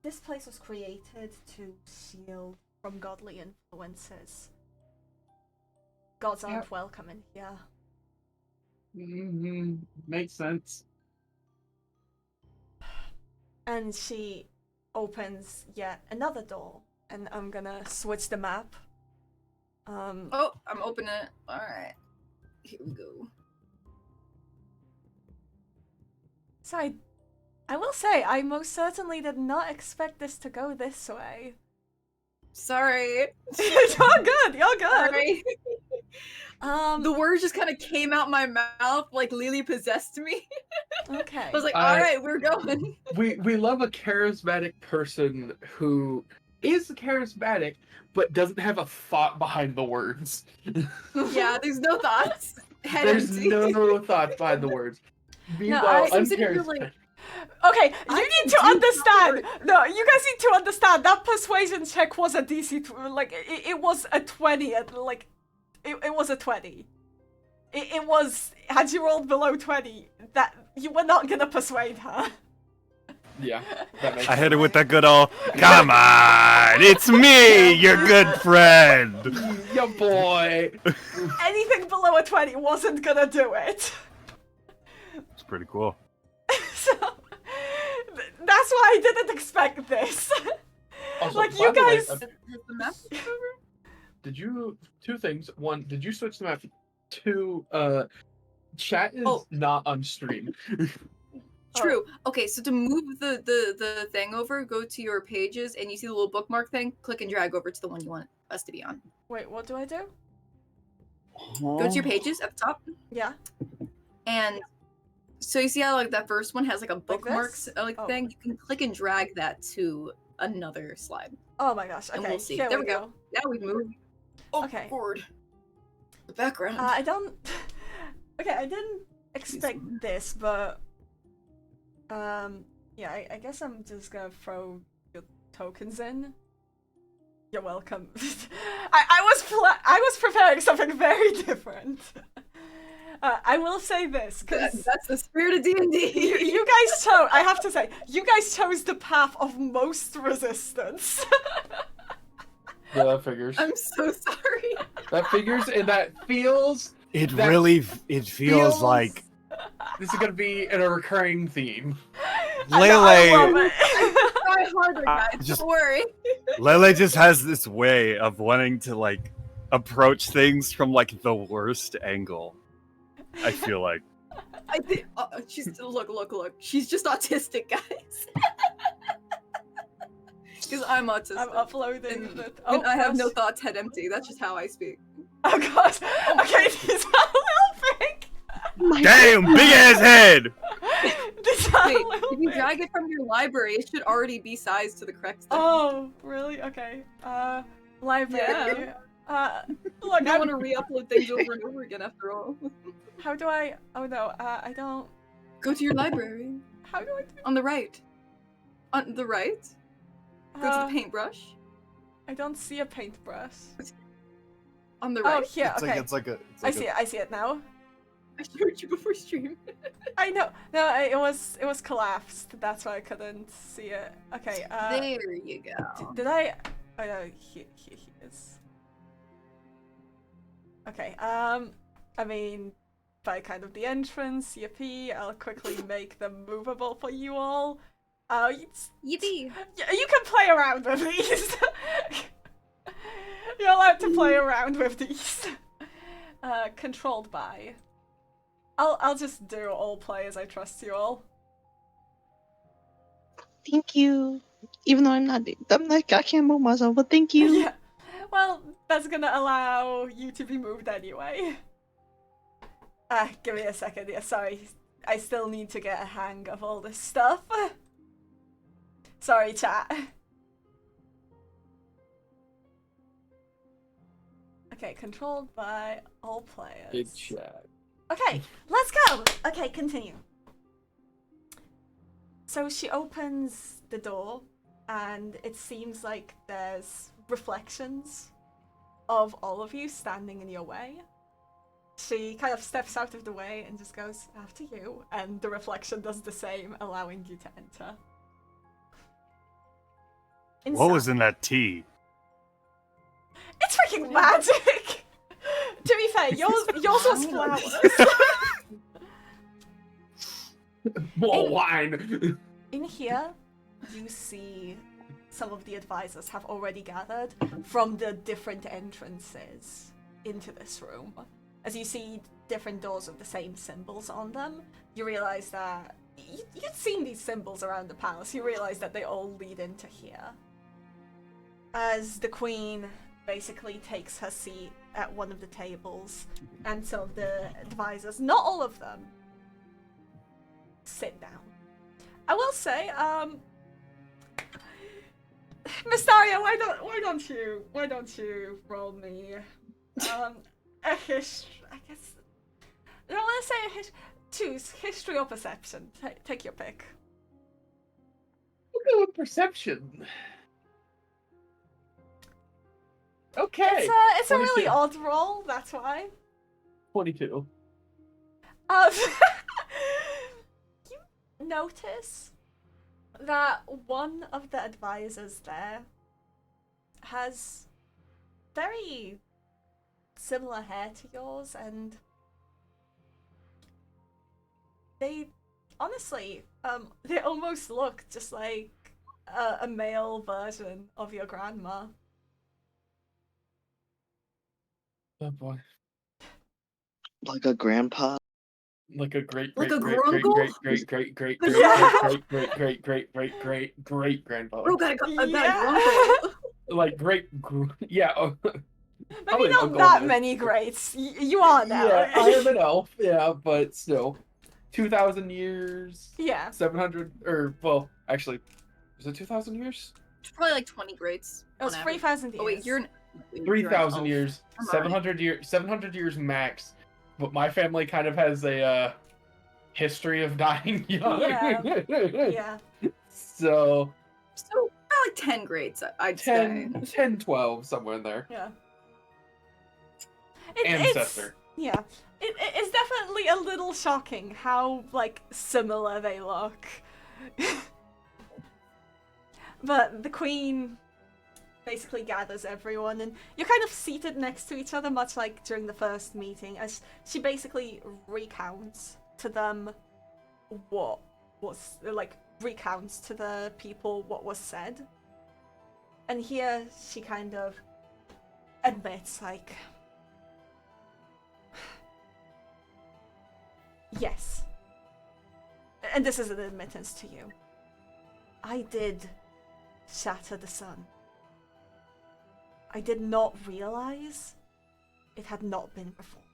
This place was created to shield from godly influences. Gods aren't welcome in here. Mm-hmm. Makes sense. And she opens yet another door, and I'm gonna switch the map. Oh, I'm opening it. Alright. Here we go. So I will say, I most certainly did not expect this to go this way. Sorry. You're good, you're good. Sorry. The words just kind of came out my mouth like Lele possessed me. Okay. I was like, alright, we're going. We love a charismatic person who is charismatic but doesn't have a thought behind the words. Yeah, there's no thoughts. Head There's empty. no thoughts behind the words. Meanwhile, I'm sitting here uncharismatic. like, Okay, I you need can to do understand. that. No, you guys need to understand that persuasion check was a DC. Like it was a 20. Like it was a 20. It was. Had you rolled below 20, that you were not gonna persuade her. Yeah, that makes I hit it with that good old, come on, it's me, your good friend. Yo, boy. Anything below a 20 wasn't gonna do it. It's pretty cool. So that's why I didn't expect this. Also, Like, by you the way, guys- has the map moved over? did you two things? One, did you switch the map? Two, chat is not on stream. True. Okay, so to move the thing over, go to your pages and you see the little bookmark thing, click and drag over to the one you want us to be on. Wait, what do I do? Go to your pages at the top, Yeah. and so you see how like that first one has like a this? bookmarks Oh. thing? You can click and drag that to another slide. Oh my gosh. And Okay. we'll see. Here There we we go. Now we move. Okay. Forward. The background. I don't. Okay, I didn't expect this, but yeah, I guess I'm just gonna throw your tokens in. You're welcome. I was preparing something very different. I will say this, because That's the spirit of D&D. you guys chose, I have to say, you guys chose the path of most resistance. Yeah, that figures. I'm so sorry. That figures, and that feels. It That really feels like this is gonna be a recurring theme. I know, I love Lele. it. Try harder, guys. Just- Don't worry. Lele just has this way of wanting to like approach things from like the worst angle. I feel like. I think she's look. She's just autistic, guys. Because I'm autistic. I'm uploading and, the... and I have no gosh. thoughts, head empty. That's just how I speak. Oh god. Okay, these are a little big. My Damn, big ass head. These are Wait, a little if you big. drag it from your library, it should already be sized to the correct size. Oh, really? Okay. Library. Look, I don't want to re-upload things over and over again after all. how do I... Oh no, I don't... Go to your library. How do I do... On the right. On the right? Go to the paintbrush. I don't see a paintbrush. On the Oh, right. here, okay. It's like a. I see it now. I showed you before stream. I know. No, it was collapsed. That's why I couldn't see it. Okay. There you go. Did I? Oh no, he is. Okay. I mean, by kind of the entrance, yippee! I'll quickly make them movable for you all. Yippee! You can play around with these. You're allowed to play around with these. Controlled by. I'll just do all players. I trust you all. Thank you. Even though I'm like, I can't move myself, but thank you. Yeah. Well, that's gonna allow you to be moved anyway. Give me a second. Yeah, sorry. I still need to get a hang of all this stuff. Sorry, chat. Okay, controlled by all players. Big chat. Okay, let's go! Okay, continue. So she opens the door, and it seems like there's reflections of all of you standing in your way. She kind of steps out of the way and just goes, after you, and the reflection does the same, allowing you to enter. What was in that tea? It's freaking magic! To be fair, yours was flowers. More wine. In here, you see some of the advisors have already gathered from the different entrances into this room. As you see different doors with the same symbols on them, you realize that you'd seen these symbols around the palace. You realize that they all lead into here. As the queen basically takes her seat at one of the tables, and some of the advisors, not all of them, sit down. I will say, Mystarea, why don't you roll me a history? I guess I don't want to say choose history or perception. Take your pick. We'll go with perception. Okay. It's a really 22. odd roll. That's why. 22. You notice that one of the advisors there has very similar hair to yours, and they honestly, they almost look just like a male version of your grandma. Oh boy. Like a grandpa. Like a great Like a grunkle? great grandfather. Bro, got a Yeah. Like yeah. Maybe not that many greats. You are now. Yeah, I am an elf. Yeah, but still, 2,000 years. Yeah. 700, or well, actually, is it 2,000 years? It's probably like 20 greats. It was on average. 3,000 years. Oh wait, you're an 3,000 elf. years. I'm 700 years. 700 years max. But my family kind of has a history of dying young. Yeah. Yeah. So So about like 10 greats, I'd say. 10, 12, somewhere in there. Yeah. Ancestor. Yeah, it's definitely a little shocking how, like, similar they look. But the queen basically gathers everyone, and you're kind of seated next to each other, much like during the first meeting, as she basically recounts to them what was, like, recounts to the people what was said. And here she kind of admits, like, yes. And this is an admittance to you. I did shatter the sun. I did not realize it had not been performed.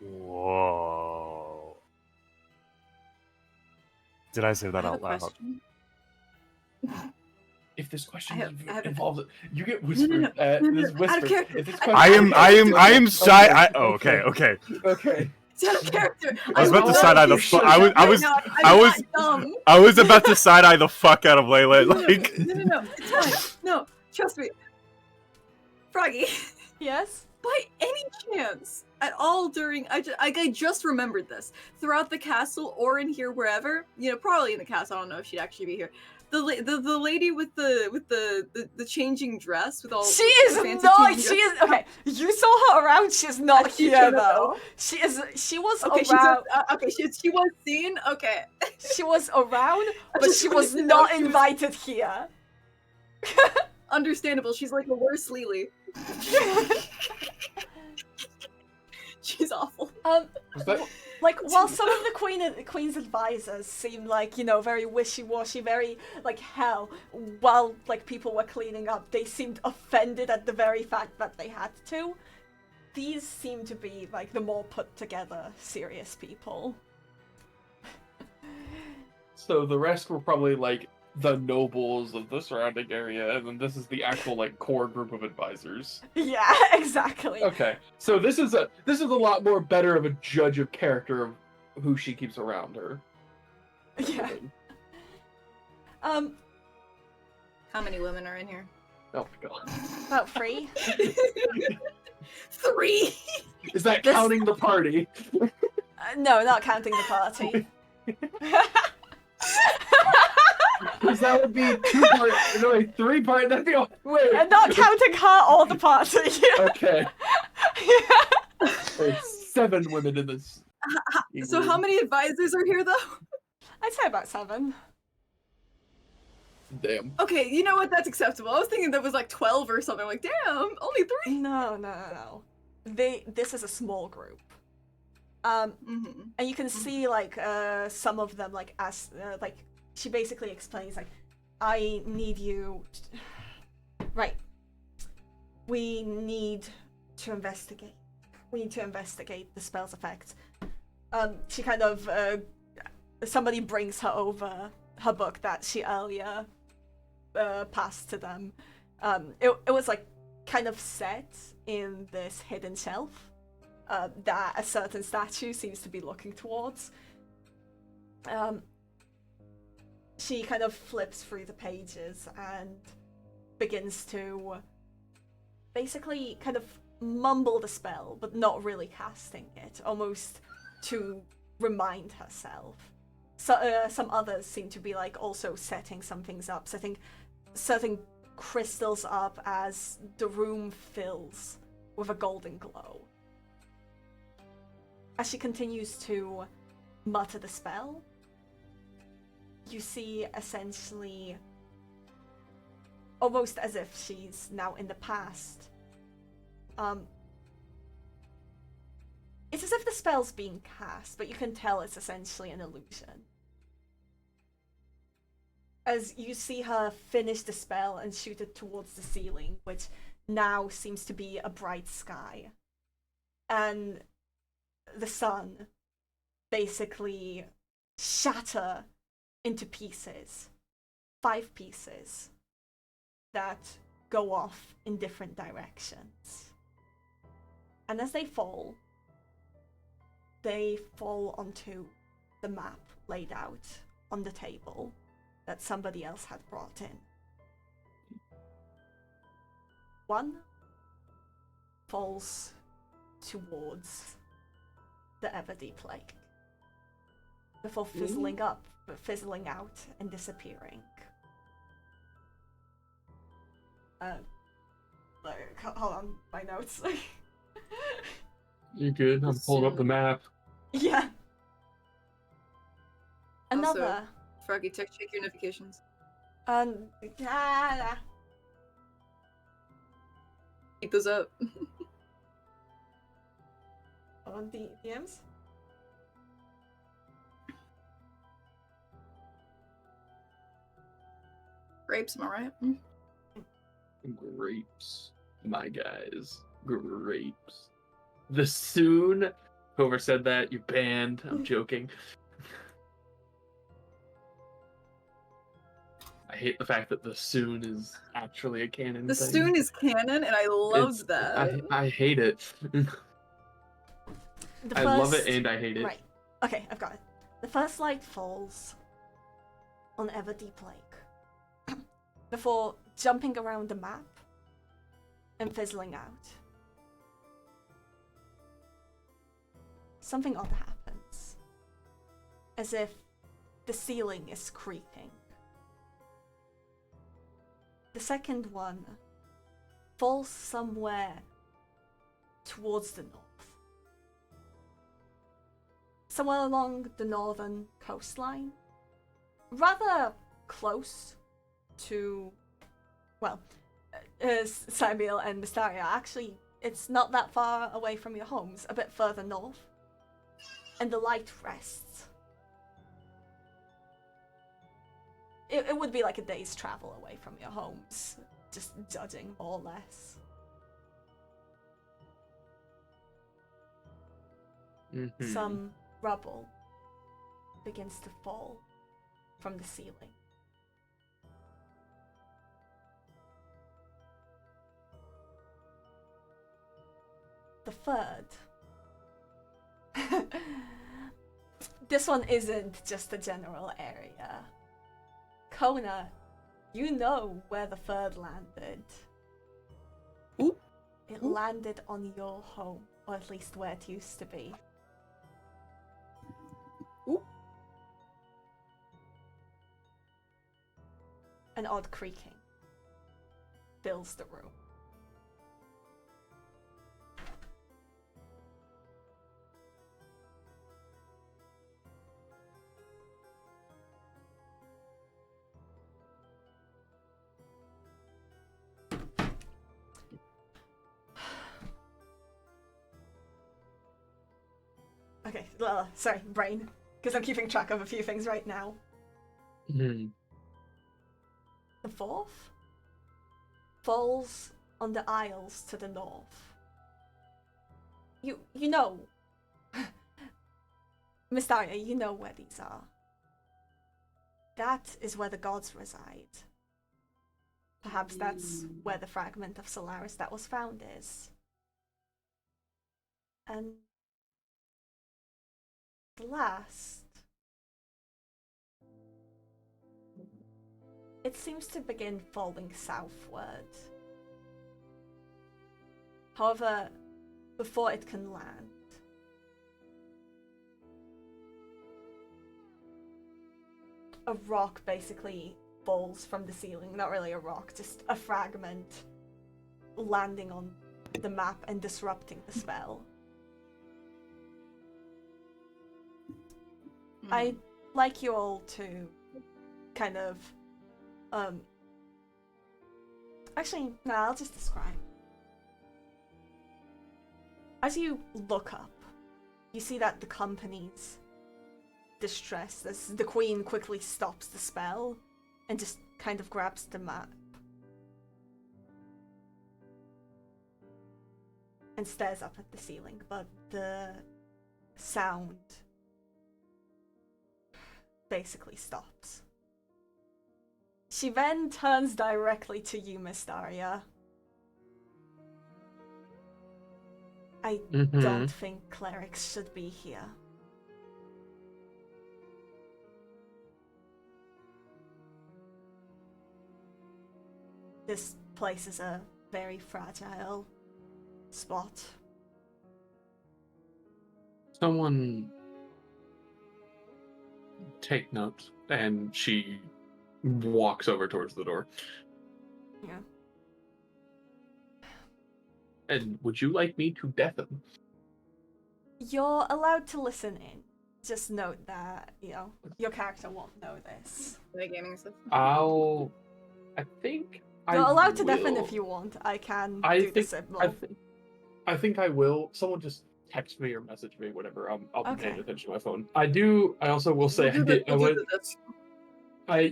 Whoa. Did I say that out loud? If this question I have a- involves, you get whispered. This whisper. Out of character. If this I am shy. Okay, Okay. Okay. It's out of character. I was about to not side eye the you fuck. should. I was about to side eye the fuck out of Lele. Like, No. It's fine. No, trust me. Froggy, Yes? by any chance, at all during, I just remembered this. Throughout the castle or in here, wherever, probably in the castle, I don't know if she'd actually be here. The lady with the changing dress with all She is fancy not. changing She dress. is okay. You saw her around. She's not She here should've though. known. She was Okay, around. she was seen. Okay. She was around, but just she wanted was to know not she was- invited here. Understandable. She's like a worse Lele. She's awful. Was that? Like, while some of the queen's advisors seemed like, very wishy-washy, very, like, hell, while, like, people were cleaning up, they seemed offended at the very fact that they had to. These seem to be, like, the more put-together, serious people. So the rest were probably like the nobles of the surrounding area, and then this is the actual like core group of advisors. Yeah, exactly. Okay, so this is a lot more better of a judge of character of who she keeps around her. Yeah. How many women are in here? Oh my god. About 3. 3. Is that This- counting the party? No, not counting the party. Because that would be 2-part, no wait, 3-part, that'd be, wait. And not counting her or the party. Okay, there's 7 women in this. So how many advisors are here, though? I'd say about 7. Damn. Okay, you know what? That's acceptable. I was thinking that was like 12 or something. Like, damn, only 3. No. This is a small group. Mm-hmm. And you can see, like, some of them, like, as, like, she basically explains, like, I need you... Right. We need to investigate. We need to investigate the spell's effects. She kind of, somebody brings her over her book that she earlier passed to them. It was, like, kind of set in this hidden shelf that a certain statue seems to be looking towards. She kind of flips through the pages and begins to basically kind of mumble the spell, but not really casting it, almost to remind herself. So some others seem to be like also setting some things up, setting certain crystals up as the room fills with a golden glow. As she continues to mutter the spell, you see essentially, almost as if she's now in the past, it's as if the spell's being cast, but you can tell it's essentially an illusion. As you see her finish the spell and shoot it towards the ceiling, which now seems to be a bright sky. And the sun basically shatter into pieces, 5 pieces that go off in different directions. And as they fall onto the map laid out on the table that somebody else had brought in. 1 falls towards the ever deep lake before fizzling out and disappearing. Hold on, my notes. You good? I'm pulling up the map. Yeah. Also, Another. Froggy, check your notifications. Yeah. Keep those up. On the DMs. Grapes, am I right? Grapes, my guys. Grapes. The soon. Whoever said that, you're banned. I'm joking. I hate the fact that the soon is actually a canon The thing. Stoon is canon, and I loved It's- that. I hate it. I love it and I hate it. Right. Okay, I've got it. The first light falls on Everdeep Lake before jumping around the map and fizzling out. Something odd happens, as if the ceiling is creaking. The second one falls somewhere towards the north. Somewhere along the northern coastline. Rather close to, well, Sibylle and Mystarea. Actually, it's not that far away from your homes, a bit further north. And the light rests. It would be like a day's travel away from your homes, just judging more or less. Mhm. Some rubble begins to fall from the ceiling. The third. This one isn't just a general area. Konah, you know where the third landed. Ooh. It Ooh. landed on your home, or at least where it used to be. Ooh. An odd creaking fills the room. Okay, sorry, brain, because I'm keeping track of a few things right now. Mhm. The fourth falls on the isles to the north. You know, Mystarea, you know where these are. That is where the gods reside. Perhaps that's where the fragment of Solaris that was found is. And the last, it seems to begin falling southward. However, before it can land, a rock basically falls from the ceiling. Not really a rock, just a fragment landing on the map and disrupting the spell. I'd like you all to kind of, actually, no, I'll just describe. As you look up, you see that the company's distressed as the queen quickly stops the spell and just kind of grabs the map and stares up at the ceiling, but the sound basically stops. She then turns directly to you, Mystarea. I don't think clerics should be here. This place is a very fragile spot. Someone take notes, and she walks over towards the door. Yeah. And would you like me to deafen? You're allowed to listen in. Just note that, your character won't know this. The gaming system. I think You're I allowed to will. deafen if you want. I can I do the think symbol. I think I will. Someone just text me or message me, whatever. I'll be paying Okay. attention to my phone. I also will say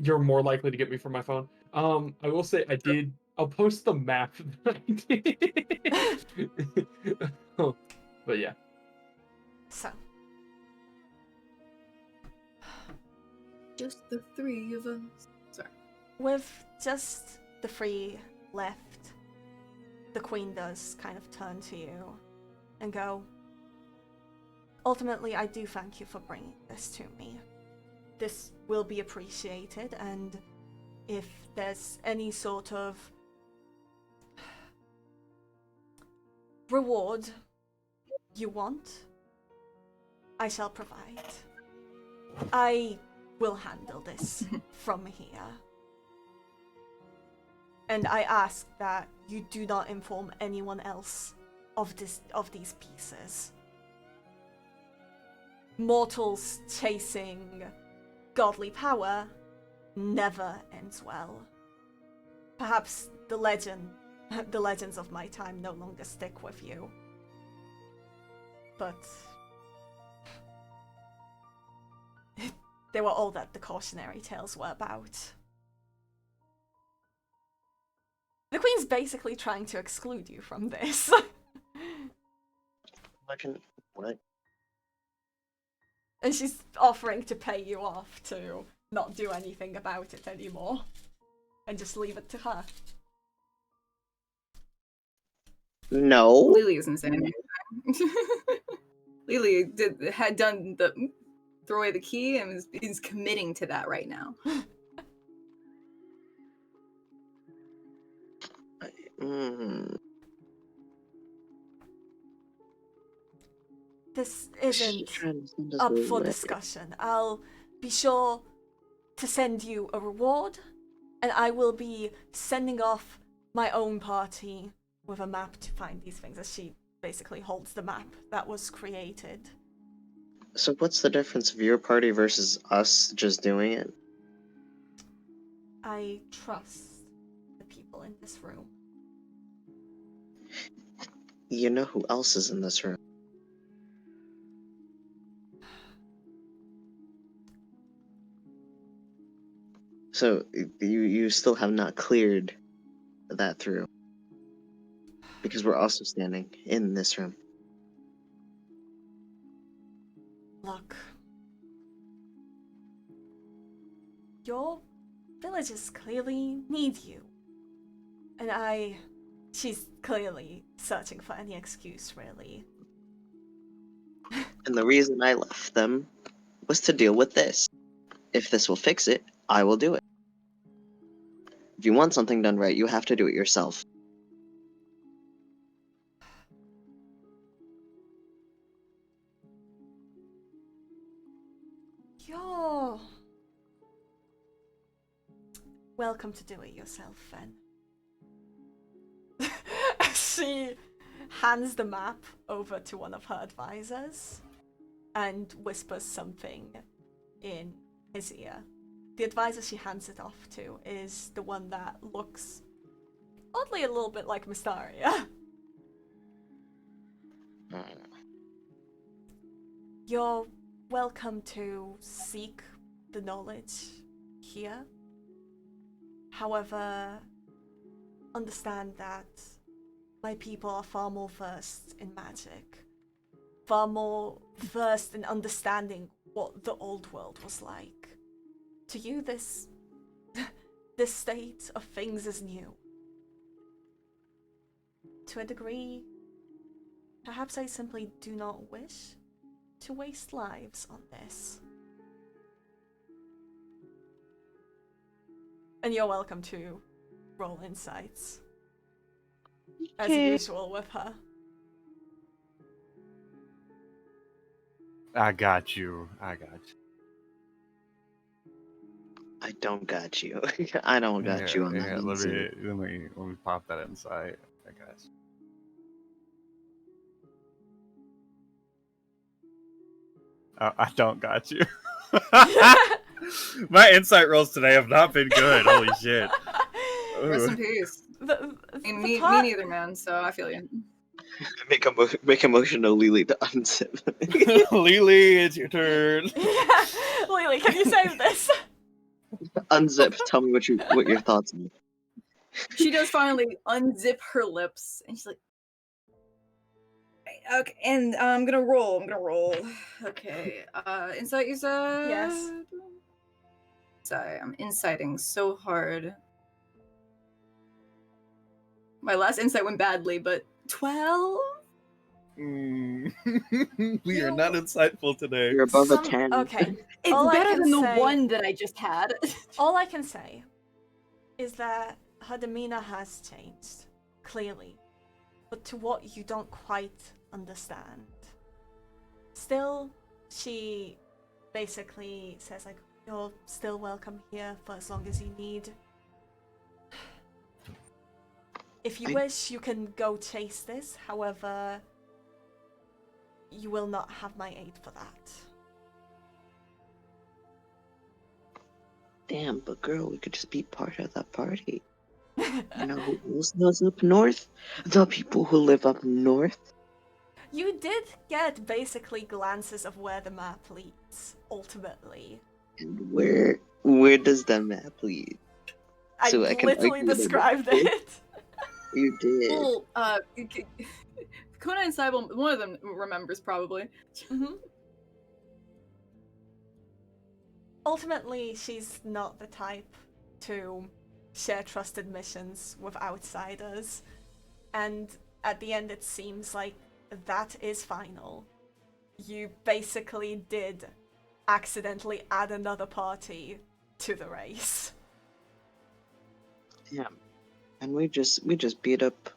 you're more likely to get me from my phone. I will say I'll post the map that I did. But yeah. So, Just the three of us. Sorry. with just the three left, the queen does kind of turn to you and go, ultimately, I do thank you for bringing this to me. This will be appreciated, and if there's any sort of reward you want, I shall provide. I will handle this from here. And I ask that you do not inform anyone else of these pieces. Mortals chasing godly power never ends well. Perhaps the legends of my time no longer stick with you. But they were all that the cautionary tales were about. The Queen's basically trying to exclude you from this. What? And she's offering to pay you off to not do anything about it anymore. And just leave it to her. No. Lily isn't saying anything. Lily had done the throw away the key and is committing to that right now. This isn't up for discussion. I'll be sure to send you a reward, and I will be sending off my own party with a map to find these things, as she basically holds the map that was created. So what's the difference of your party versus us just doing it? I trust the people in this room. You know who else is in this room? So you still have not cleared that through. Because we're also standing in this room. Look. Your villagers clearly need you. And she's clearly searching for any excuse, really. And the reason I left them was to deal with this. If this will fix it, I will do it. If you want something done right, you have to do it yourself. You're welcome to do it yourself, then. She hands the map over to one of her advisors and whispers something in his ear. The advisor she hands it off to is the one that looks oddly a little bit like Mystarea. You're welcome to seek the knowledge here. However, understand that my people are far more versed in magic, far more versed in understanding what the old world was like. To you, this state of things is new. To a degree, perhaps I simply do not wish to waste lives on this. And you're welcome to roll insights. As usual with her. I got you. I got you. I don't got you. I don't got you on that. Yeah, let easy. me pop that inside. I got you. I don't got you. My insight rolls today have not been good. Holy shit. Rest in Ooh. peace. Me part- neither, man. So I feel you. Make emotional Lele to unzip. Lele, it's your turn. Lele, can you save this? Unzip. Tell me what your thoughts are. She does finally unzip her lips, and she's like, "Okay, and I'm gonna roll. Okay, insight, you said? Yes. Sorry, I'm inciting so hard. My last insight went badly, but 12? We are not insightful today. You're above a 10. Okay. It's All I better can than the say- one that I just had. All I can say is that her demeanor has changed, clearly, but to what you don't quite understand. Still, she basically says, like, you're still welcome here for as long as you need. If you wish, you can go chase this, however, you will not have my aid for that. Damn, but girl, we could just be part of that party. You know who else knows up north? The people who live up north. You did get basically glances of where the map leads, ultimately. And where does the map lead? I So I can literally argue that described it- it. You did. Well, Konah and Sibylle, one of them remembers probably. Mm-hmm. Ultimately, she's not the type to share trusted missions with outsiders. And at the end, it seems like that is final. You basically did accidentally add another party to the race. Damn. And we just beat up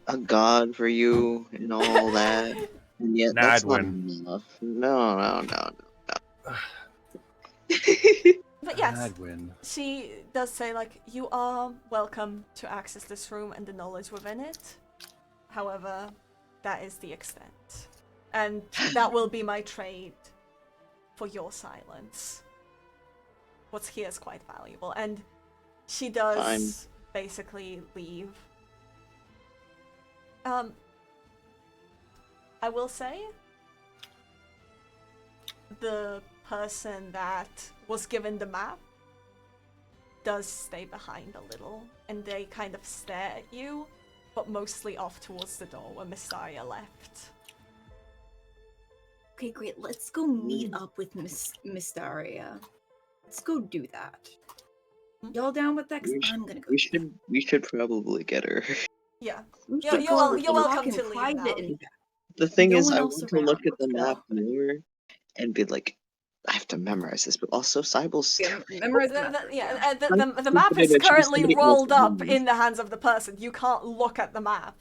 a god for you and all that. And yet that's not Nadwin. enough. No. But yes, Nadwin. she does say, like, you are welcome to access this room and the knowledge within it. However, that is the extent. And that will be my trade for your silence. What's here is quite valuable. And she does Fine. basically leave. I will say, the person that was given the map does stay behind a little, and they kind of stare at you, but mostly off towards the door where Mystarea left. Okay, great. Let's go meet up with Mystarea. Let's go do that. Y'all down with that? 'Cause I'm gonna go. We should probably get her. Yeah. We You're should go wel- and you're talk welcome in to leave private now. and The thing No is, one I else want to look around. at the Let's map more and be like, I have to memorize this, but also Sibylle's Yeah, memorize the map. The map is It should be currently somebody rolled else's up memory. in the hands of the person. You can't look at the map.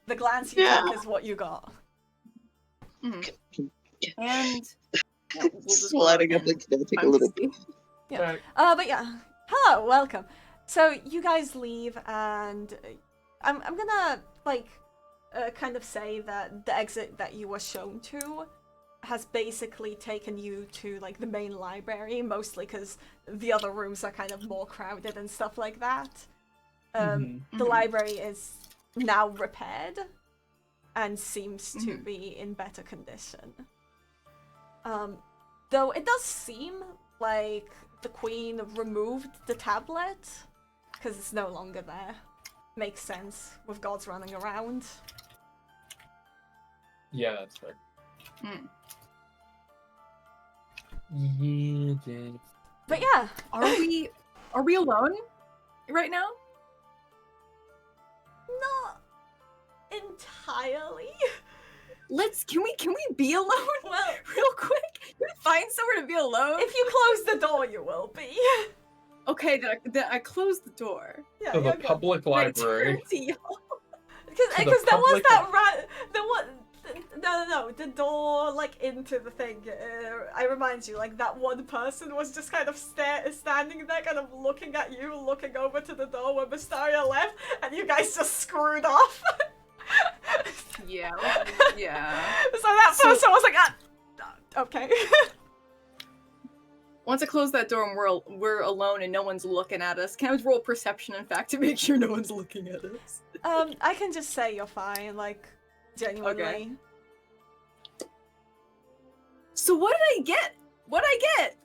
The glance you Yeah. took is what you got. And yeah, we'll just go sliding up and like that, take a find little Steve. Yeah. But yeah. Hello, welcome. So you guys leave, and I'm gonna kind of say that the exit that you were shown to has basically taken you to like the main library, mostly because the other rooms are kind of more crowded and stuff like that. The library is now repaired and seems to be in better condition. Though it does seem like the Queen removed the tablet because it's no longer there. Makes sense with gods running around. Yeah, that's fair. Mm. Yeah, But yeah, Are we alone right now? not entirely. Can we be alone? Well, Real quick, can we find somewhere to be alone? if you close the door, you will be. Okay, then I closed the door. Yeah, to the you're good. public I library. turned to y'all. Because the there was public- that no. The door, like, into the thing. I remind you, like, that one person was just kind of standing there, kind of looking at you, looking over to the door where Mystarea left, and you guys just screwed off. Yeah. Yeah. So that person was like, okay. Once I close that door and we're alone and no one's looking at us, can I roll perception, in fact, to make sure no one's looking at us? I can just say you're fine, like, genuinely. Okay. So what did I get? What did I get?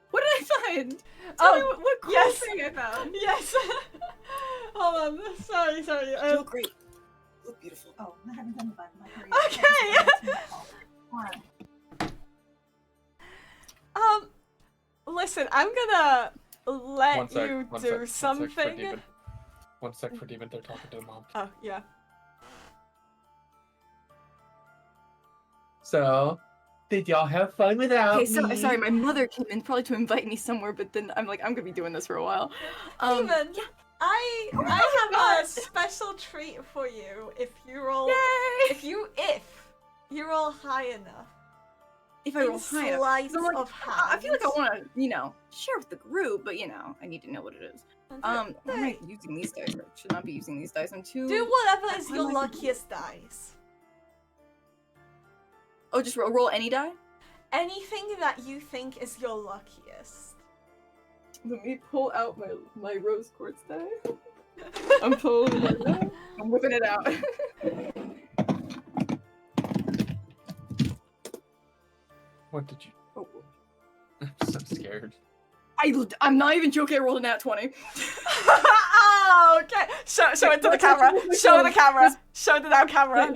What did I find? Tell me what cool thing I found. Yes. Hold on. Sorry. You look great. You look beautiful. Oh, I haven't done the button. Okay. Listen, I'm gonna let you do something. One sec for Demon, they're talking to the mom. Oh, yeah. So, did y'all have fun without me? Sorry, my mother came in probably to invite me somewhere, but then I'm like, I'm gonna be doing this for a while. Demon, yeah. I have a special treat for you if you roll. Yay! If you roll high enough. If I roll high enough. Sleight Like, of hand. I feel like I want to, share with the group, but I need to know what it is. I'm not using these dice. I should not be using these dice. I'm too. Do whatever is your luckiest dice. Oh, just roll any die? Anything that you think is your luckiest. Let me pull out my rose quartz die. I'm pulling it out. I'm whipping it out. What did you? Oh. I'm so scared. I'm not even joking. I rolled a nat 20. Oh, okay. Show it to the camera. Show the camera. Show the now camera.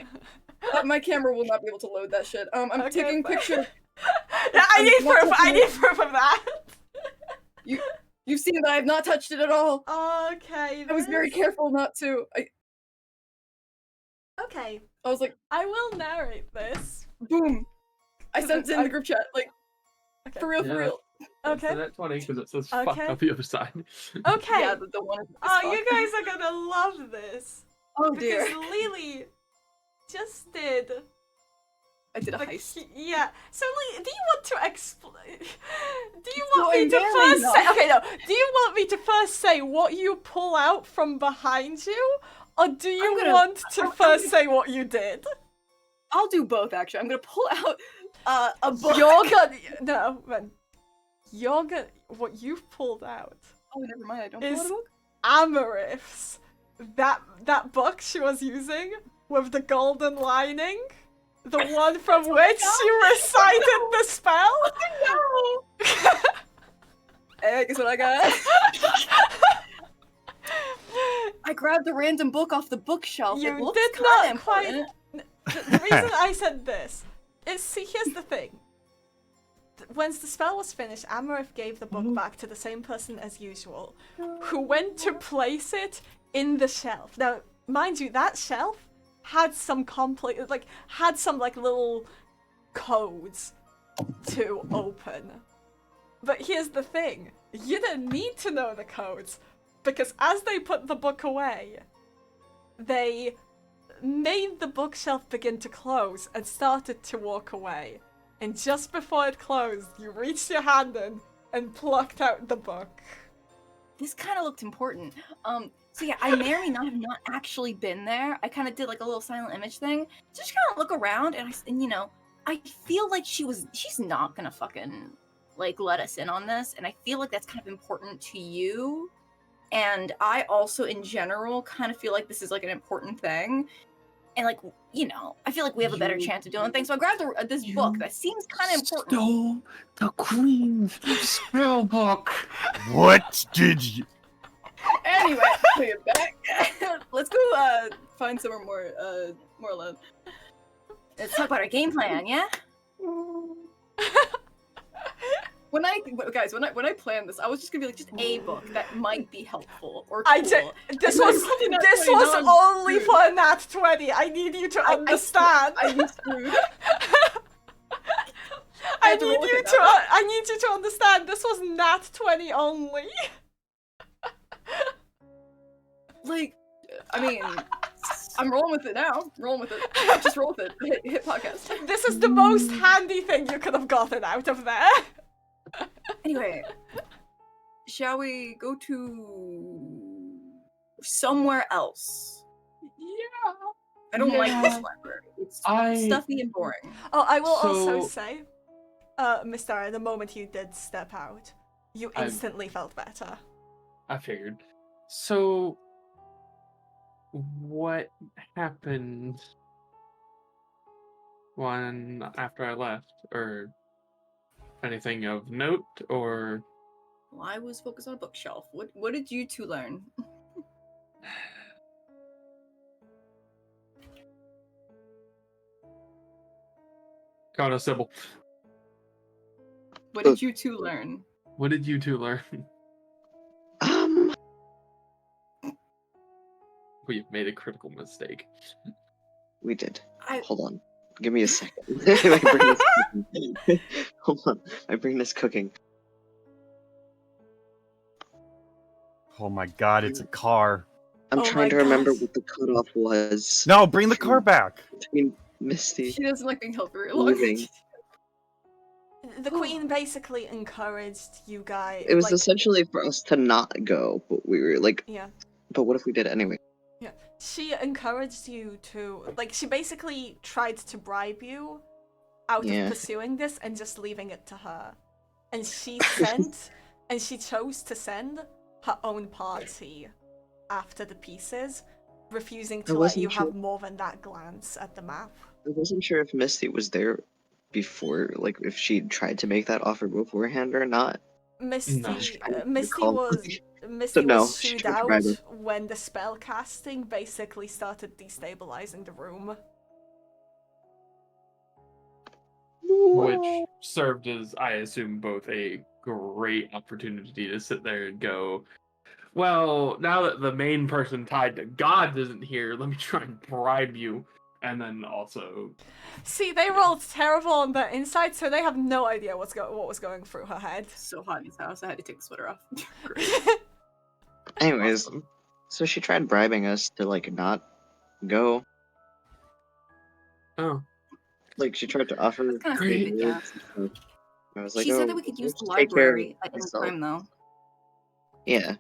My camera will not be able to load that shit. I'm taking pictures. Yeah, I need proof. I need proof of that. You've seen that I have not touched it at all. Okay. I was very careful not to. Okay. I was like, I will narrate this. boom. I sent it in the group chat, like, Okay. for real. Okay. So that 20 because it says Okay. fuck on the other side. Okay. Yeah, the one. Oh, you guys are gonna love this. Oh Because dear. Lele just did. I did a Like, heist. yeah. So, Lele, do you want to explain? Do you No, want me I'm to very first say? not. Okay, no. Do you want me to first say what you pull out from behind you, or do you want to first say what you did? I'll do both, actually. I'm gonna pull out a book. You're gonna no, man. You're gonna what you've pulled out. Oh, never mind. I don't pull out a Is book. Amarith's that book she was using with the golden lining, the one from which she recited the spell. No. Hey, guess what I got? I grabbed a random book off the bookshelf. You it looks did kinda not important. The reason I said this is, see, here's the thing. When the spell was finished, Amarith gave the book back to the same person as usual, who went to place it in the shelf. Now, mind you, that shelf had some little codes to open. But here's the thing. You didn't need to know the codes, because as they put the book away, they made the bookshelf begin to close and started to walk away. And just before it closed, you reached your hand in and plucked out the book. This kind of looked important. So yeah, I may or may not have not actually been there. I kind of did like a little silent image thing. Just kind of look around, and I feel like she's not gonna fucking like let us in on this, and I feel like that's kind of important to you. And I also, in general, kind of feel like this is like an important thing. And like, I feel like we have a better chance of doing things. So I grabbed this book that seems kind of important. Stole the queen's spell book. What did you? Anyway, put it back. Let's go find somewhere more alone. Let's talk about our game plan, yeah? When I planned this, I was just gonna be like, just a book that might be helpful or cool. This was only for a nat 20. I need you to understand. I need screwed. I need you to understand. This was nat 20 only. Like, I mean, I'm rolling with it now. Rolling with it. Just roll with it. Hit podcast. This is the most handy thing you could have gotten out of there. Anyway, shall we go to somewhere else? Yeah. I don't like this Yeah. library. It's I- stuffy and boring. Oh, I will also So- say, Mystarea, the moment you did step out, you I'm- instantly felt better. I figured. So, what happened after I left, or anything of note, or Well, I was focused on a bookshelf. What did you two learn? Konah, Sibylle? What did you two learn? What did you two learn? We've made a critical mistake. We did. I Hold on. Give me a second. I bring this cooking. Hold on. I bring this cooking. Oh my god, it's a car. I'm Oh trying my to remember gosh. what the cutoff was No, bring the car back. between Misty. she doesn't like being held very long. Leaving. The queen basically encouraged you guys. It was like, essentially for us to not go, but we were like, yeah. but what if we did anyway? She encouraged you to, like, she basically tried to bribe you out Yeah. of pursuing this and just leaving it to her. And she sent, and she chose to send her own party after the pieces, refusing to let wasn't you sure. have more than that glance at the map. I wasn't sure if Misty was there before, like if she tried to make that offer beforehand or not. Misty, No. Misty Recall. was Misty no, was she shooed tried to out bribe her. when the spell casting basically started destabilizing the room. Which served as, I assume, both a great opportunity to sit there and go, well, now that the main person tied to gods isn't here, let me try and bribe you. And then also, See, they rolled terrible on their inside, so they have no idea what was going through her head. So hot in his house, I had to take the sweater off. Great. Anyways, awesome. so she tried bribing us to like not go. Oh, Like she tried to offer. That's kinda Great. stupid, yeah. I was like, She oh, said that we could use the let's take care of library at any myself. time, though. Yeah.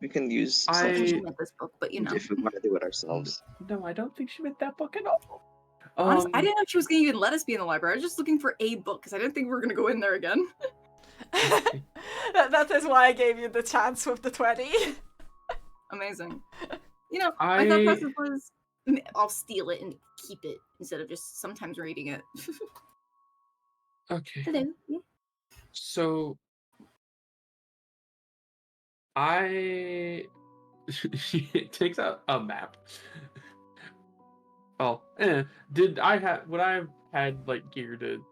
We can use I think she I- meant this book, but you know. if we want to do it ourselves. no, I don't think she meant that book at all. Honestly, I didn't know she was gonna even let us be in the library. I was just looking for a book because I didn't think we were gonna go in there again. that is why I gave you the chance with the 20. Amazing. You know, my thought I- process was, I'll steal it and keep it instead of just sometimes reading it. Okay. Hello. Yeah. So, she takes out a map. Oh, would I have had like gear to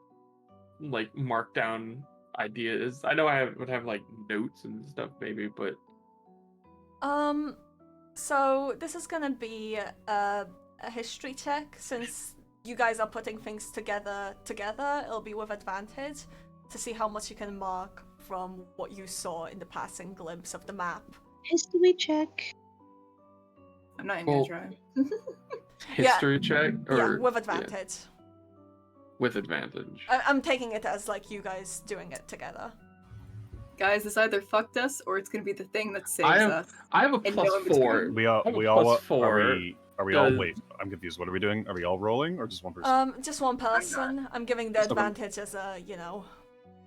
like mark down ideas? I know would have like notes and stuff maybe, but So this is gonna be a history check, since you guys are putting things together. It'll be with advantage to see how much you can mark from what you saw in the passing glimpse of the map. History check. I'm not even Well, gonna try. history check or Yeah, with advantage. with advantage. I'm taking it as like you guys doing it together. Guys, this either fucked us or it's gonna be the thing that saves I have- us. I have a And plus no in between. 4. We all, I have a we all, plus 4. are we all? does- Wait, I'm confused. What are we doing? Are we all rolling or just one person? Just one person. I'm giving the Just one. advantage as a, you know.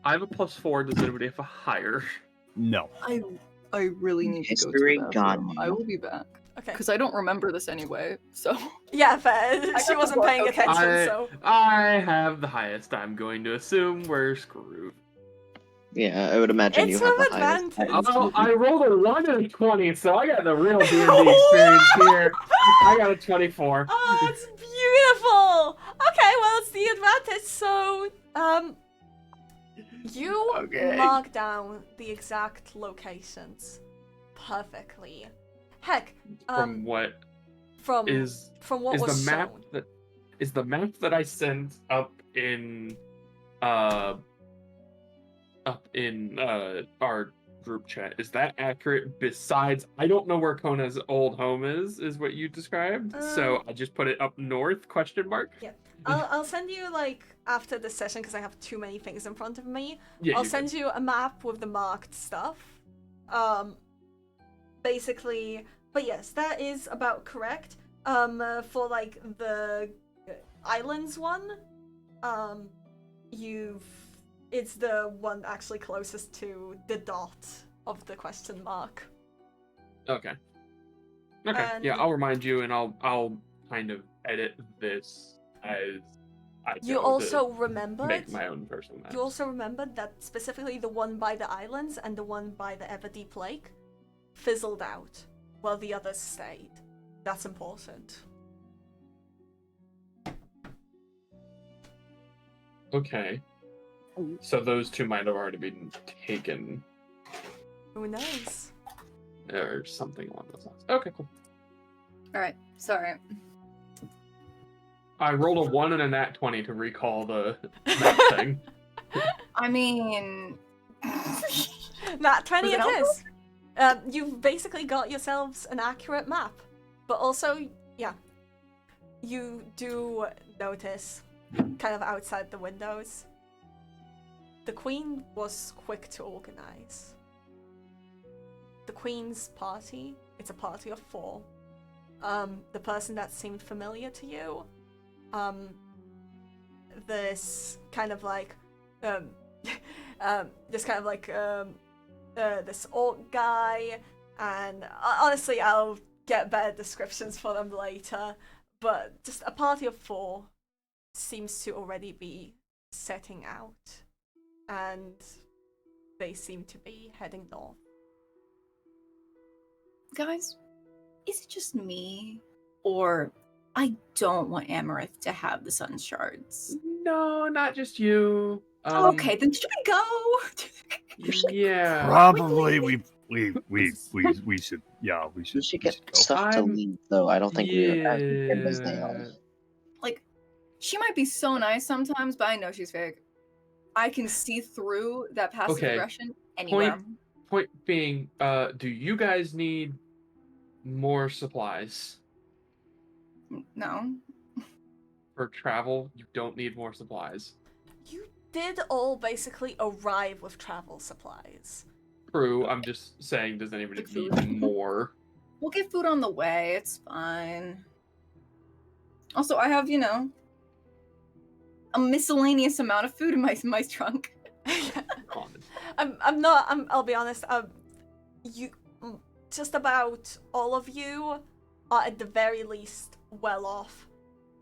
I have a plus 4. Does anybody have a higher? No. I really need to go to History, the bathroom. God. I will be back. Okay. Because I don't remember this anyway, so. Yeah, fair. got She the wasn't book, paying okay. attention, so. I have the highest. I'm going to assume we're screwed. Yeah, I would imagine It's you have with the highest. advantage. Oh, I rolled a 1 and a 20, so I got the real D&D experience here. I got a 24. Oh, it's beautiful. Okay, well, it's the advantage. So, you Okay. mark down the exact locations perfectly. Heck, From what from is what is was the map shown. that I sent up in our group chat. Is that accurate? Besides, I don't know where Konah's old home is what you described. So I just put it up north, question mark. Yeah. I'll send you, like, after the session, because I have too many things in front of me. Yeah, I'll send you a map with the marked stuff. Basically, but yes, that is about correct. For, like, the islands one, it's the one actually closest to the dot of the question mark. Okay. Okay. And Yeah, I'll remind you, and I'll kind of edit this as I you go also to remembered. make my own personal maps. You also remembered that specifically the one by the islands and the one by the Everdeep Lake fizzled out, while the others stayed. That's important. Okay. So those two might have already been taken, Who knows? or something along those lines. Okay, cool. All right. Sorry. I rolled a 1 and a nat 20 to recall the map thing. I mean, Nat 20 Was it it is. You've basically got yourselves an accurate map. But also, yeah, you do notice, kind of outside the windows, the Queen was quick to organize. The Queen's party, it's a party of 4. The person that seemed familiar to you, this kind of like, this orc guy, and honestly, I'll get better descriptions for them later, but just a party of 4 seems to already be setting out, and they seem to be heading north. guys, is it just me, or I don't want Amaranth to have the sun shards? No, not just you. Okay, then should we go? Yeah. Probably we should. Yeah, we We should. should We get should go. stuff to I'm- leave, though. I don't think we are as good as they are. Like, she might be so nice sometimes, but I know she's fake. I can see through that passive Okay. aggression anywhere. Point being, do you guys need more supplies No. for travel? You don't need more supplies. You did all basically arrive with travel supplies. True. I'm just saying, does anybody Like need food. more? We'll get food on the way. It's fine. Also, I have, a miscellaneous amount of food in my trunk. I'll be honest, just about all of you are at the very least well off.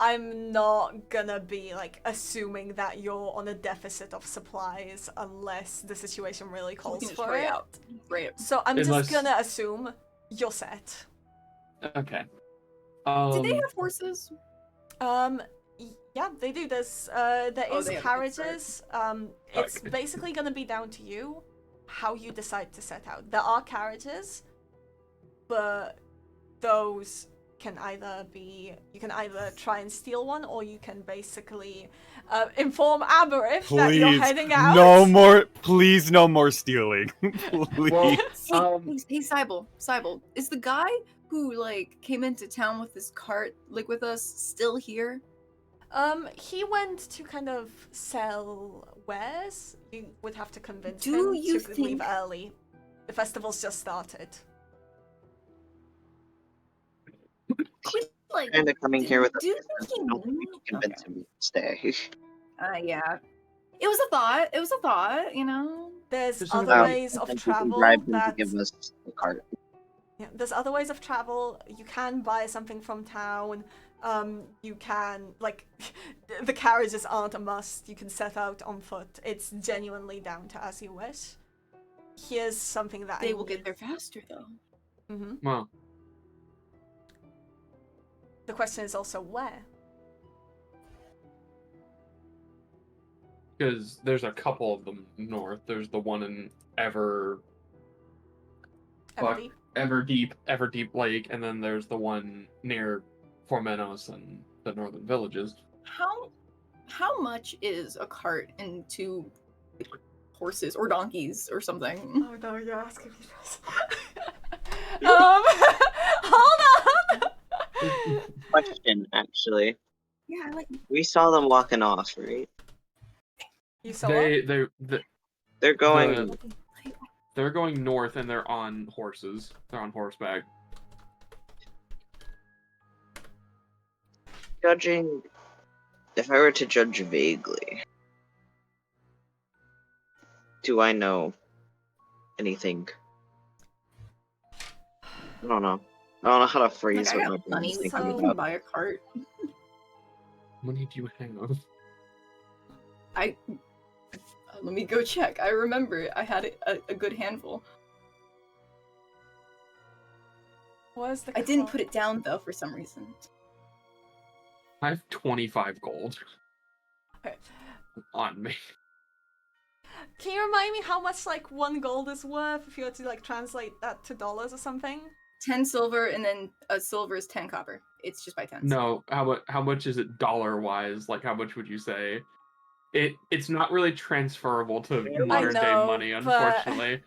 I'm not gonna be, like, assuming that you're on a deficit of supplies unless the situation really calls for it. Right. So I'm Unless- just gonna assume you're set. Okay. Do they have horses? Yeah, they do. There is they have carriages. It's Okay. basically gonna be down to you how you decide to set out. There are carriages, but those can either be, you can either try and steal one, or you can basically inform Aberith that you're heading out. no more. Please, no more stealing. Please. Well, Hey, Sibylle, is the guy who, like, came into town with his cart, like, with us, still here? He went to kind of sell wares. You would have to convince Do him you to leave think- early. The festival's just started. Like, Kind of coming here with a do you business. think I don't think we he can convince him to stay. Yeah. It was a thought. There's There's other some- ways I of think we can travel bribe him to that give us the cart. yeah, there's other ways of travel. You can buy something from town. You can, like, the carriages aren't a must. You can set out on foot. It's genuinely down to as you wish. Here's something that They will get there faster, though. Mm-hmm. well, The question is also where. because there's a couple of them north. There's the one in Fuck. Everdeep. Everdeep Lake, and then there's the one near Formenos and the northern villages. How much is a cart into horses or donkeys or something. Oh no, you're asking me this. Hold on! Question, actually. Yeah, I like. We saw them walking off, right? You saw it? They're going. They're going north and they're on horses. They're on horseback. Judging. If I were to judge vaguely, do I know anything? I don't know. I don't know how to phrase Like, I what got my money. brain's We thinking can about. buy a cart. Money do you have? Let me go check. I remember I had a good handful. Where's the I didn't card? put it down though for some reason. I have 25 gold Okay. on me. Can you remind me how much like 1 gold is worth if you were to like translate that to dollars or something? 10 silver and then a silver is 10 copper. It's just by 10. No, how much is it dollar-wise? Like, how much would you say? It's not really transferable to modern day know, money, but- unfortunately.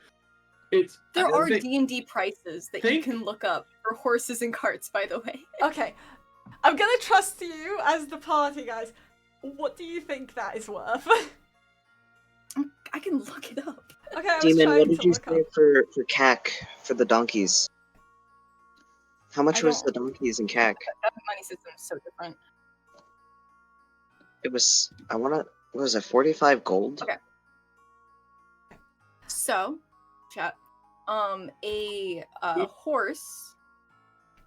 It's There are thi- D&D prices that you think- can look up for horses and carts, by the way. Okay. I'm gonna trust you as the party, guys. What do you think that is worth? I can look it up. Okay, I was Demon, trying what did to you look say up. for CAC for the donkeys? How much I was the don't- donkeys in CAC? That money system is so different. It was. What was it? 45 gold. Okay. So, chat. A horse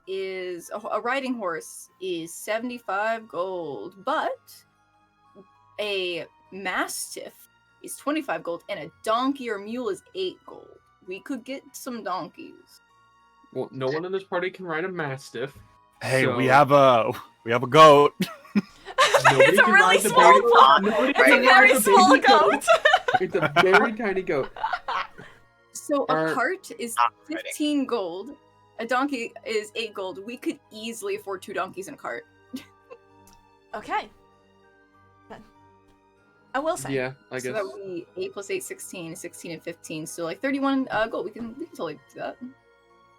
is a riding horse is 75 gold, but a mastiff is 25 gold, and a donkey or mule is 8 gold. We could get some donkeys. Well, no one in this party can ride a mastiff. Hey, So- we have a goat. Nobody It's a can really ride the small baby- goat. nobody It's a can very ride the small baby goat. It's a very tiny goat. So a Are- cart is Not riding. 15 gold. A donkey is 8 gold. We could easily afford 2 donkeys in a cart. Okay. Then. I will say. Yeah, I So guess. that would be 8 plus 8, 16, 16 and 15. So like 31 gold. We can totally do that.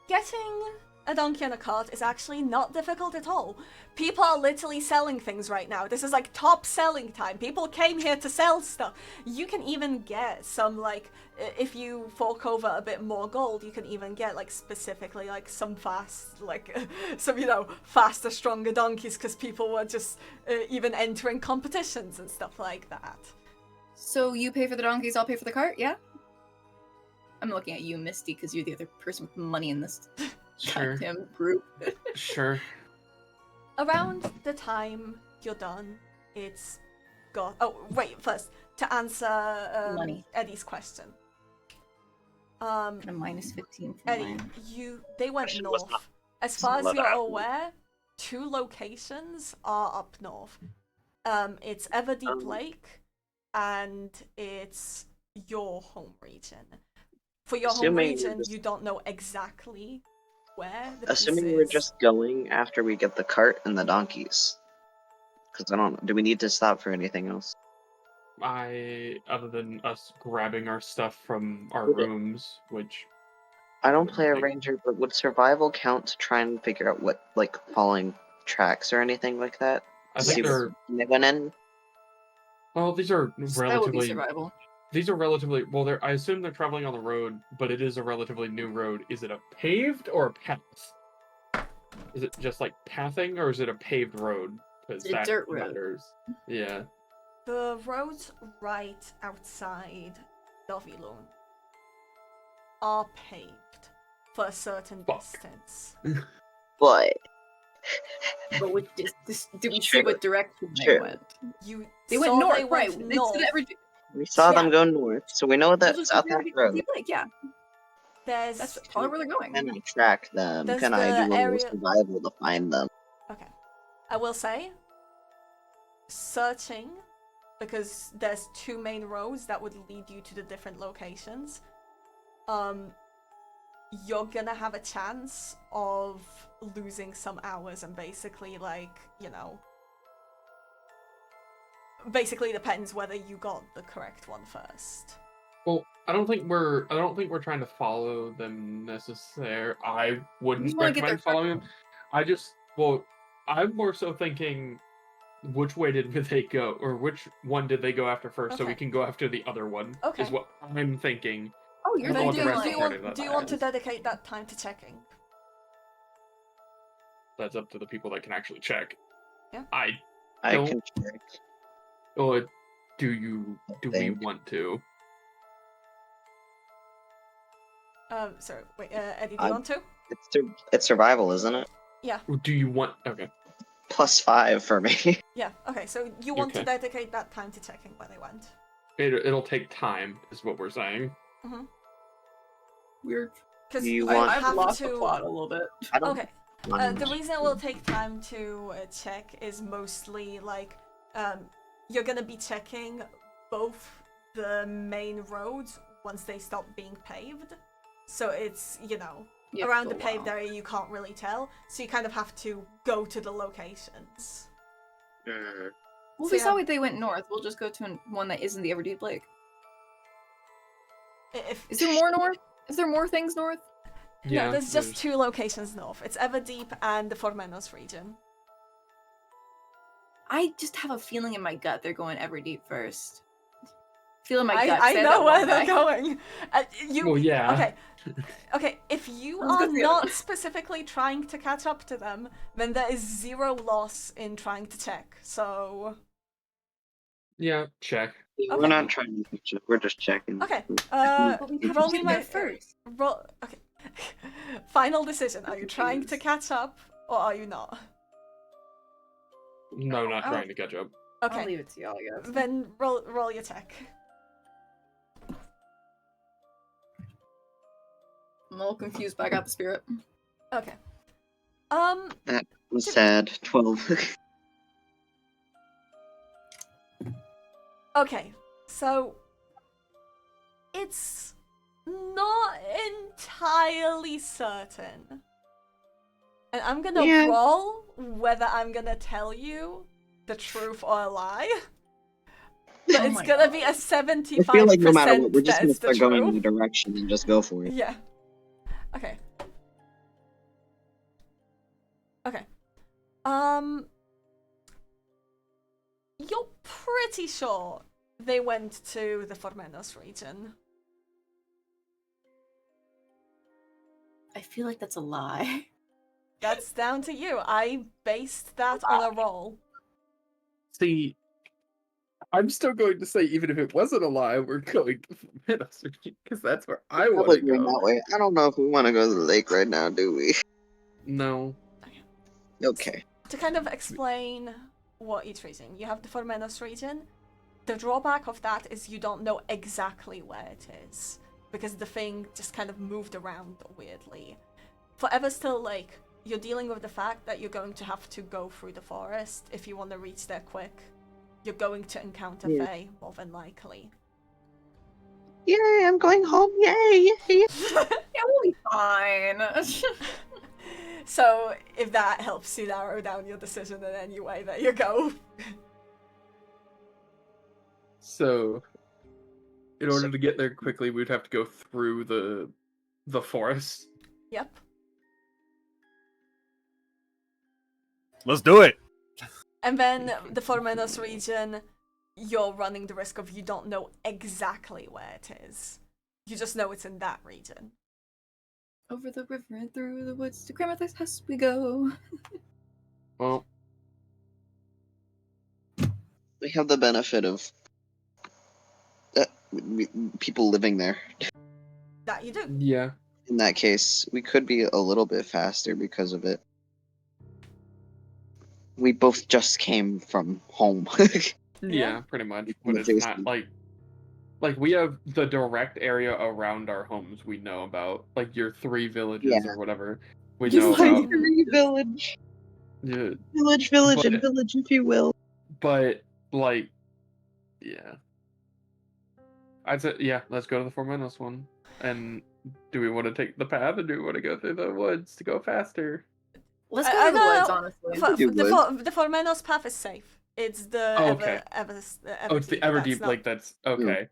Getting a donkey and a cart is actually not difficult at all. People are literally selling things right now. This is like top selling time. People came here to sell stuff. You can even get some like, if you fork over a bit more gold, you can even get like specifically like some fast, like some, you know, faster, stronger donkeys because people were just even entering competitions and stuff like that. So you pay for the donkeys, I'll pay for the cart, yeah? I'm looking at you, Misty, because you're the other person with money in this Sure, goddamn group. sure. Around the time you're done, it's got. Oh, wait, first, to answer Money. Eddie's question. And a minus 15 from Eddie, mine. they went Question was north. not- As far as not you're that. aware, 2 locations are up north. It's Everdeep Lake, and it's your home region. For your home Assuming we're region, just- you don't know exactly where the Assuming piece we're is. just going after we get the cart and the donkeys. Because I don't know. Do we need to stop for anything else? Other than us grabbing our stuff from our Okay. rooms, which I don't play a Like- ranger, but would survival count to try and figure out what, like, falling tracks or anything like that? I See think Yes. they're. what they went in? Well, these are That would be relatively. survival. These are relatively. Well, they're. I assume they're traveling on the road, but it is a relatively new road. Is it a paved or a path? Is it just like pathing, or is it a paved road? Because It's a that dirt road. matters. Yeah. The roads right outside Dovilun are paved for a certain Fuck. distance. But But with this, did we see Sure. what direction they Sure. went? They Went saw north, they went right? north. we saw them Yeah. go north, so we know We'll that's just out compare that the road. Like, yeah, There's that's probably where they're going. Can I track them? Does Can I the do a little area- survival to find them? okay. I will say, searching, because there's 2 main roads that would lead you to the different locations. You're gonna have a chance of losing some hours and basically like, you know, basically depends whether you got the correct one first. Well, I don't think we're trying to follow them necessarily. I wouldn't just wanna get there recommend following them. I'm more so thinking, which way did they go, or which one did they go after first, so we Okay. can go after the other one. Okay. Is what I'm thinking. Oh, you're I don't Then want the do, rest do of you the party want to do you want to is. dedicate that time to checking? That's up to the people that can actually check. Yeah. I I don't. can check. Or do we think. want to? Sorry, wait, Eddie, do you want to? It's survival, isn't it? Or do you want? Okay. +5 for me. Yeah. Okay, so you want to Okay. dedicate that time to checking where they went. It'll take time, is what we're saying. Weird. Because You I want- I've have lost to. the plot a little bit. I don't Okay. mind. The reason it will take time to check is mostly like you're gonna be checking both the main roads once they stop being paved. So it's, You have around to the go paved wild. area you can't really tell. So you kind of have to go to the locations. Mm. Well, So we saw yeah. they went north. We'll just go to one that isn't the Everdeep Lake. If Is there more north? Is there more things north? Yeah. no, there's just 2 locations north. It's Everdeep and the Formenos region. I just have a feeling in my gut they're going Everdeep first. Feel in my I gut. I said know that where one they're guy. going. You Well, yeah. Okay. Okay, if you Let's are go see not them. specifically trying to catch up to them, then there is 0 loss in trying to check. So, Yeah. Check. We're Okay. not trying to check. We're just checking. okay. But we roll should me get my there first. roll. Okay. Final decision. Are you trying to catch up or are you not? No, not I'll- trying to catch up. I'll Okay. leave it to y'all, I guess. Then roll your tech. I'm a little confused, but I got the spirit. Okay. That was sad. 12. Okay. So it's not entirely certain. And I'm gonna Yeah. roll whether I'm gonna tell you the truth or a lie. But Oh it's my gonna God. be a 75% I feel like no matter what, we're just gonna that's the start going in the truth. direction and just go for it. Yeah. Okay. Okay. You're pretty sure they went to the Formenos region. I feel like that's a lie. That's down to you. I based that on a roll. See, I'm still going to say, even if it wasn't a lie, we're going to Minos because that's where I want Probably to going go. that way. I don't know if we want to go to the lake right now, do we? No. Okay. To kind of explain what each region, you have the Formenos region. The drawback of that is you don't know exactly where it is, because the thing just kind of moved around weirdly. For Everstill Lake, you're dealing with the fact that you're going to have to go through the forest if you want to reach there quick. You're going to encounter Yeah. Fae, more than likely. Yay, I'm going home. Yay, yay. Yeah, we'll be fine. So, if that helps you narrow down your decision in any way, there you go. So, in order to get there quickly, we'd have to go through the forest. Yep. Let's do it. And then the Formenos region, you're running the risk of you don't know exactly where it is. You just know it's in that region. Over the river and through the woods to Grandmother's house we go. Well, We have the benefit of people living there. That you do. yeah. In that case, we could be a little bit faster because of it. We both just came from home. Yeah, pretty much. But it's Adjacent. not like we have the direct area around our homes we know about, like your 3 villages Yeah. or whatever we Your know three about. Village, Yeah, village, But- and village, if you will. but like, yeah. I'd say yeah. Let's go to the Formenos one. And do we want to take the path, or do we want to go through the woods to go faster? Let's go I to the don't woods, know. honestly. You would. The Formenos path is safe. It's the Oh, okay. Ever Oh, it's the Everdeep, that's Everdeep not- Lake. That's okay.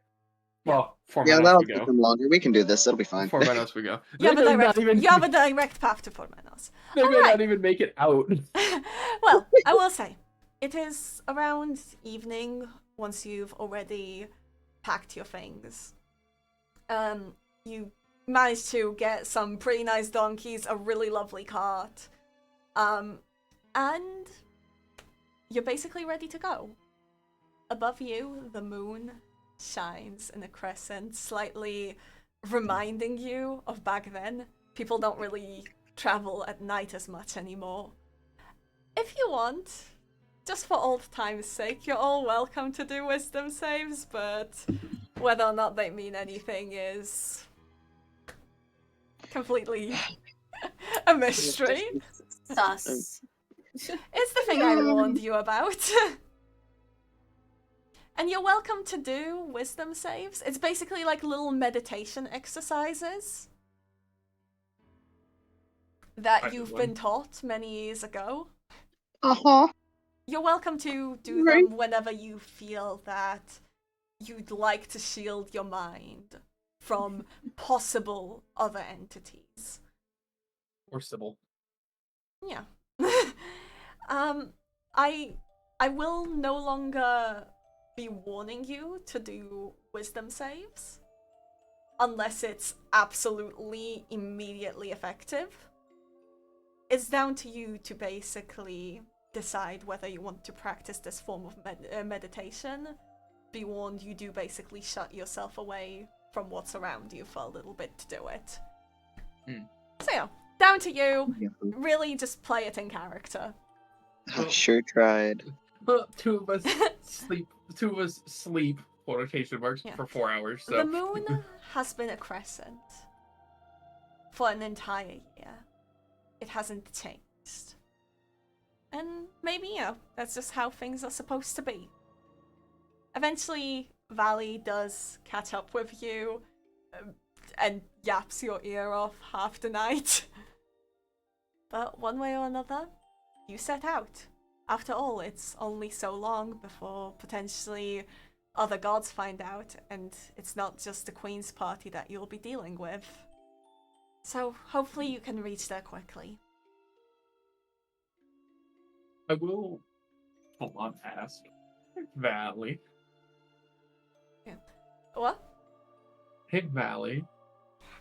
Well, Yeah, 4 that'll minutes we take go. them longer. We can do this. It'll be fine. 4 minutes we go. You have, They a may direct, not even, you have a direct path to Portmanos. they may Alright. not even make it out. Well, I will say, it is around evening once you've already packed your things. You managed to get some pretty nice donkeys, a really lovely cart, and you're basically ready to go. Above you, the moon shines in a crescent, slightly reminding you of back then. People don't really travel at night as much anymore. If you want, just for old time's sake, you're all welcome to do wisdom saves, but whether or not they mean anything is completely a mystery. Sus. It's the thing I warned you about. And you're welcome to do wisdom saves. It's basically like little meditation exercises that I did you've one. been taught many years ago. Uh-huh. You're welcome to do Right. them whenever you feel that you'd like to shield your mind from possible other entities. Or Sibylle. Yeah. I will no longer be warning you to do wisdom saves unless it's absolutely immediately effective. It's down to you to basically decide whether you want to practice this form of meditation. Be warned, you do basically shut yourself away from what's around you for a little bit to do it. So yeah, down to you. Really just play it in character. I sure tried. Two of us sleep, quotation marks, Yeah. for 4 hours, so. The moon has been a crescent for an entire year. It hasn't changed. And maybe, you know, that's just how things are supposed to be. Eventually, Valley does catch up with you and yaps your ear off half the night. But one way or another, you set out. After all, it's only so long before potentially other gods find out, and it's not just the Queen's party that you'll be dealing with. So hopefully you can reach there quickly. I will, hold on, ask Valley. What? Hey, Valley.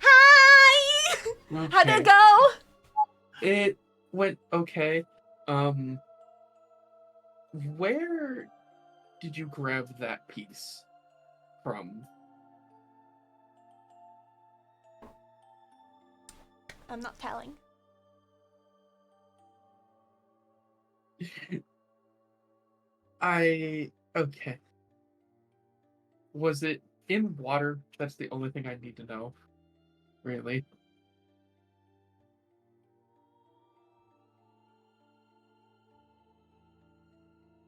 Hi! How'd it go? It went okay. Where did you grab that piece from? I'm not telling. Okay. Was it in water? That's the only thing I need to know. Really?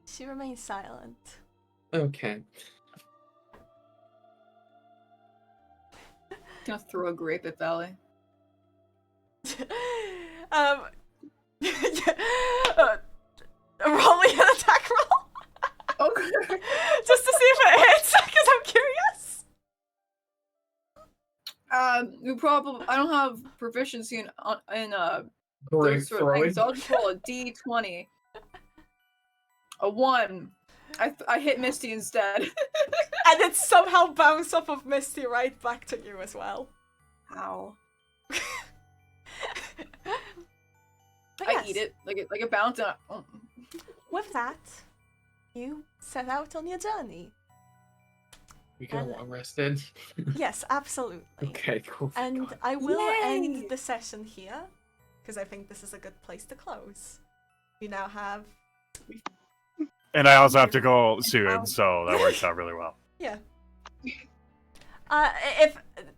She remains silent. Okay. Gonna throw a grape at Valley. Roll me an attack roll. Okay. Just to see if it hits, because I'm curious. You probably. I don't have proficiency in Grape those sort of throwing. things. So I'll just roll a d20. A 1. I hit Misty instead. And it somehow bounced off of Misty right back to you as well. Ow. But I yes, eat it like it bounced. And with that, you set out on your journey. We get a long rest in. Yes, absolutely. Okay, cool. And I will Yay! end the session here, because I think this is a good place to close. You now have... And I also have to go soon, so that works out really well. Yeah.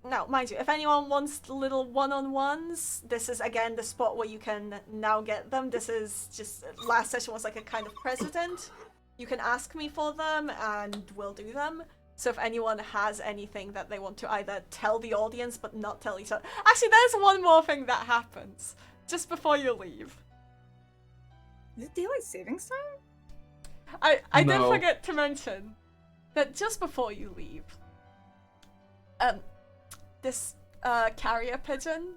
Now, mind you, if anyone wants little one-on-ones, this is, again, the spot where you can now get them. This is just... Last session was like a kind of precedent. You can ask me for them, and we'll do them. So if anyone has anything that they want to either tell the audience, but not tell each other... Actually, there's one more thing that happens just before you leave. Is it daylight savings time? I did No. forget to mention that just before you leave, this carrier pigeon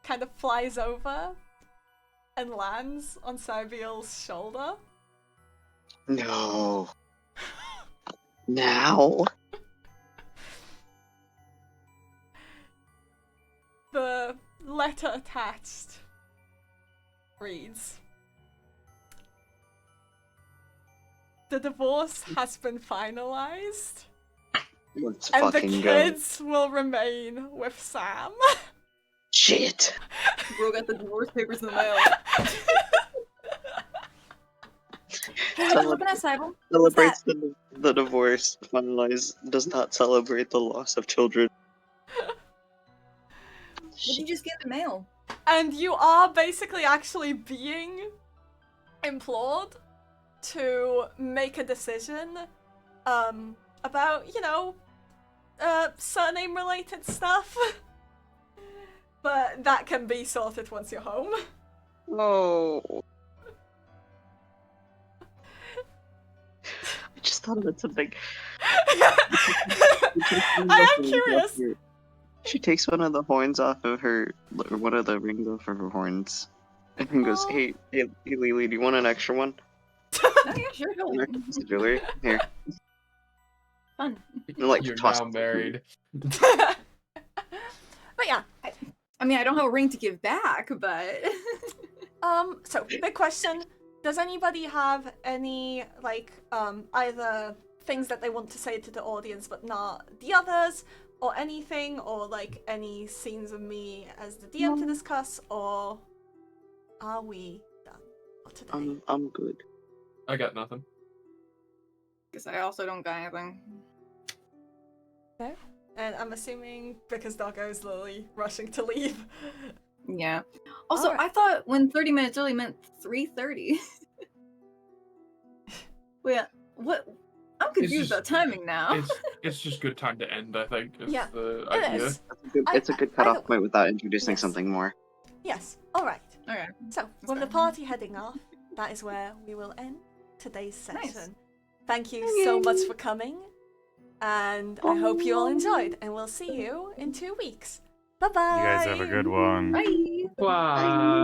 kind of flies over and lands on Sibylle's shoulder. No. Now? The letter attached reads, "The divorce has been finalized, Let's and the fucking go. kids will remain with Sam." Shit. Bro got the divorce papers in the mail. Hey, what you looking at, Sibylle? Celebrates the divorce. Finalize. Does not celebrate the loss of children. What did you just get in the mail? And you are basically actually being implored to make a decision about, surname related stuff. But that can be sorted once you're home. Oh. I just thought about something. I am curious. She takes one of the horns off of her, or one of the rings off of her horns, and then goes, Oh. hey, Lele, do you want an extra one? Oh yeah, sure, go. An extra piece of jewelry? Here. Fun. And, like, You're toss now it. married. But yeah, I mean, I don't have a ring to give back, but so big question. Does anybody have any, either things that they want to say to the audience but not the others, or anything, or, any scenes of me as the DM to discuss, or are we done for today? I'm good. I got nothing. guess I also don't got anything. No? And I'm assuming because Doggo's literally rushing to leave. Yeah. Also, Alright. I thought when 30 minutes early meant 3:30. Wait, what? I'm confused just- about timing now. It's just good time to end, I think, is Yeah, the It idea. is. It's a good I cutoff don't- point without introducing Yes. something more. Yes, alright. Okay. So, with the fine. party heading off, that is where we will end today's session. Nice. Thank you so much for coming, and I hope you all enjoyed, and we'll see you in 2 weeks. Bye-bye! You guys have a good one. Bye. Wow.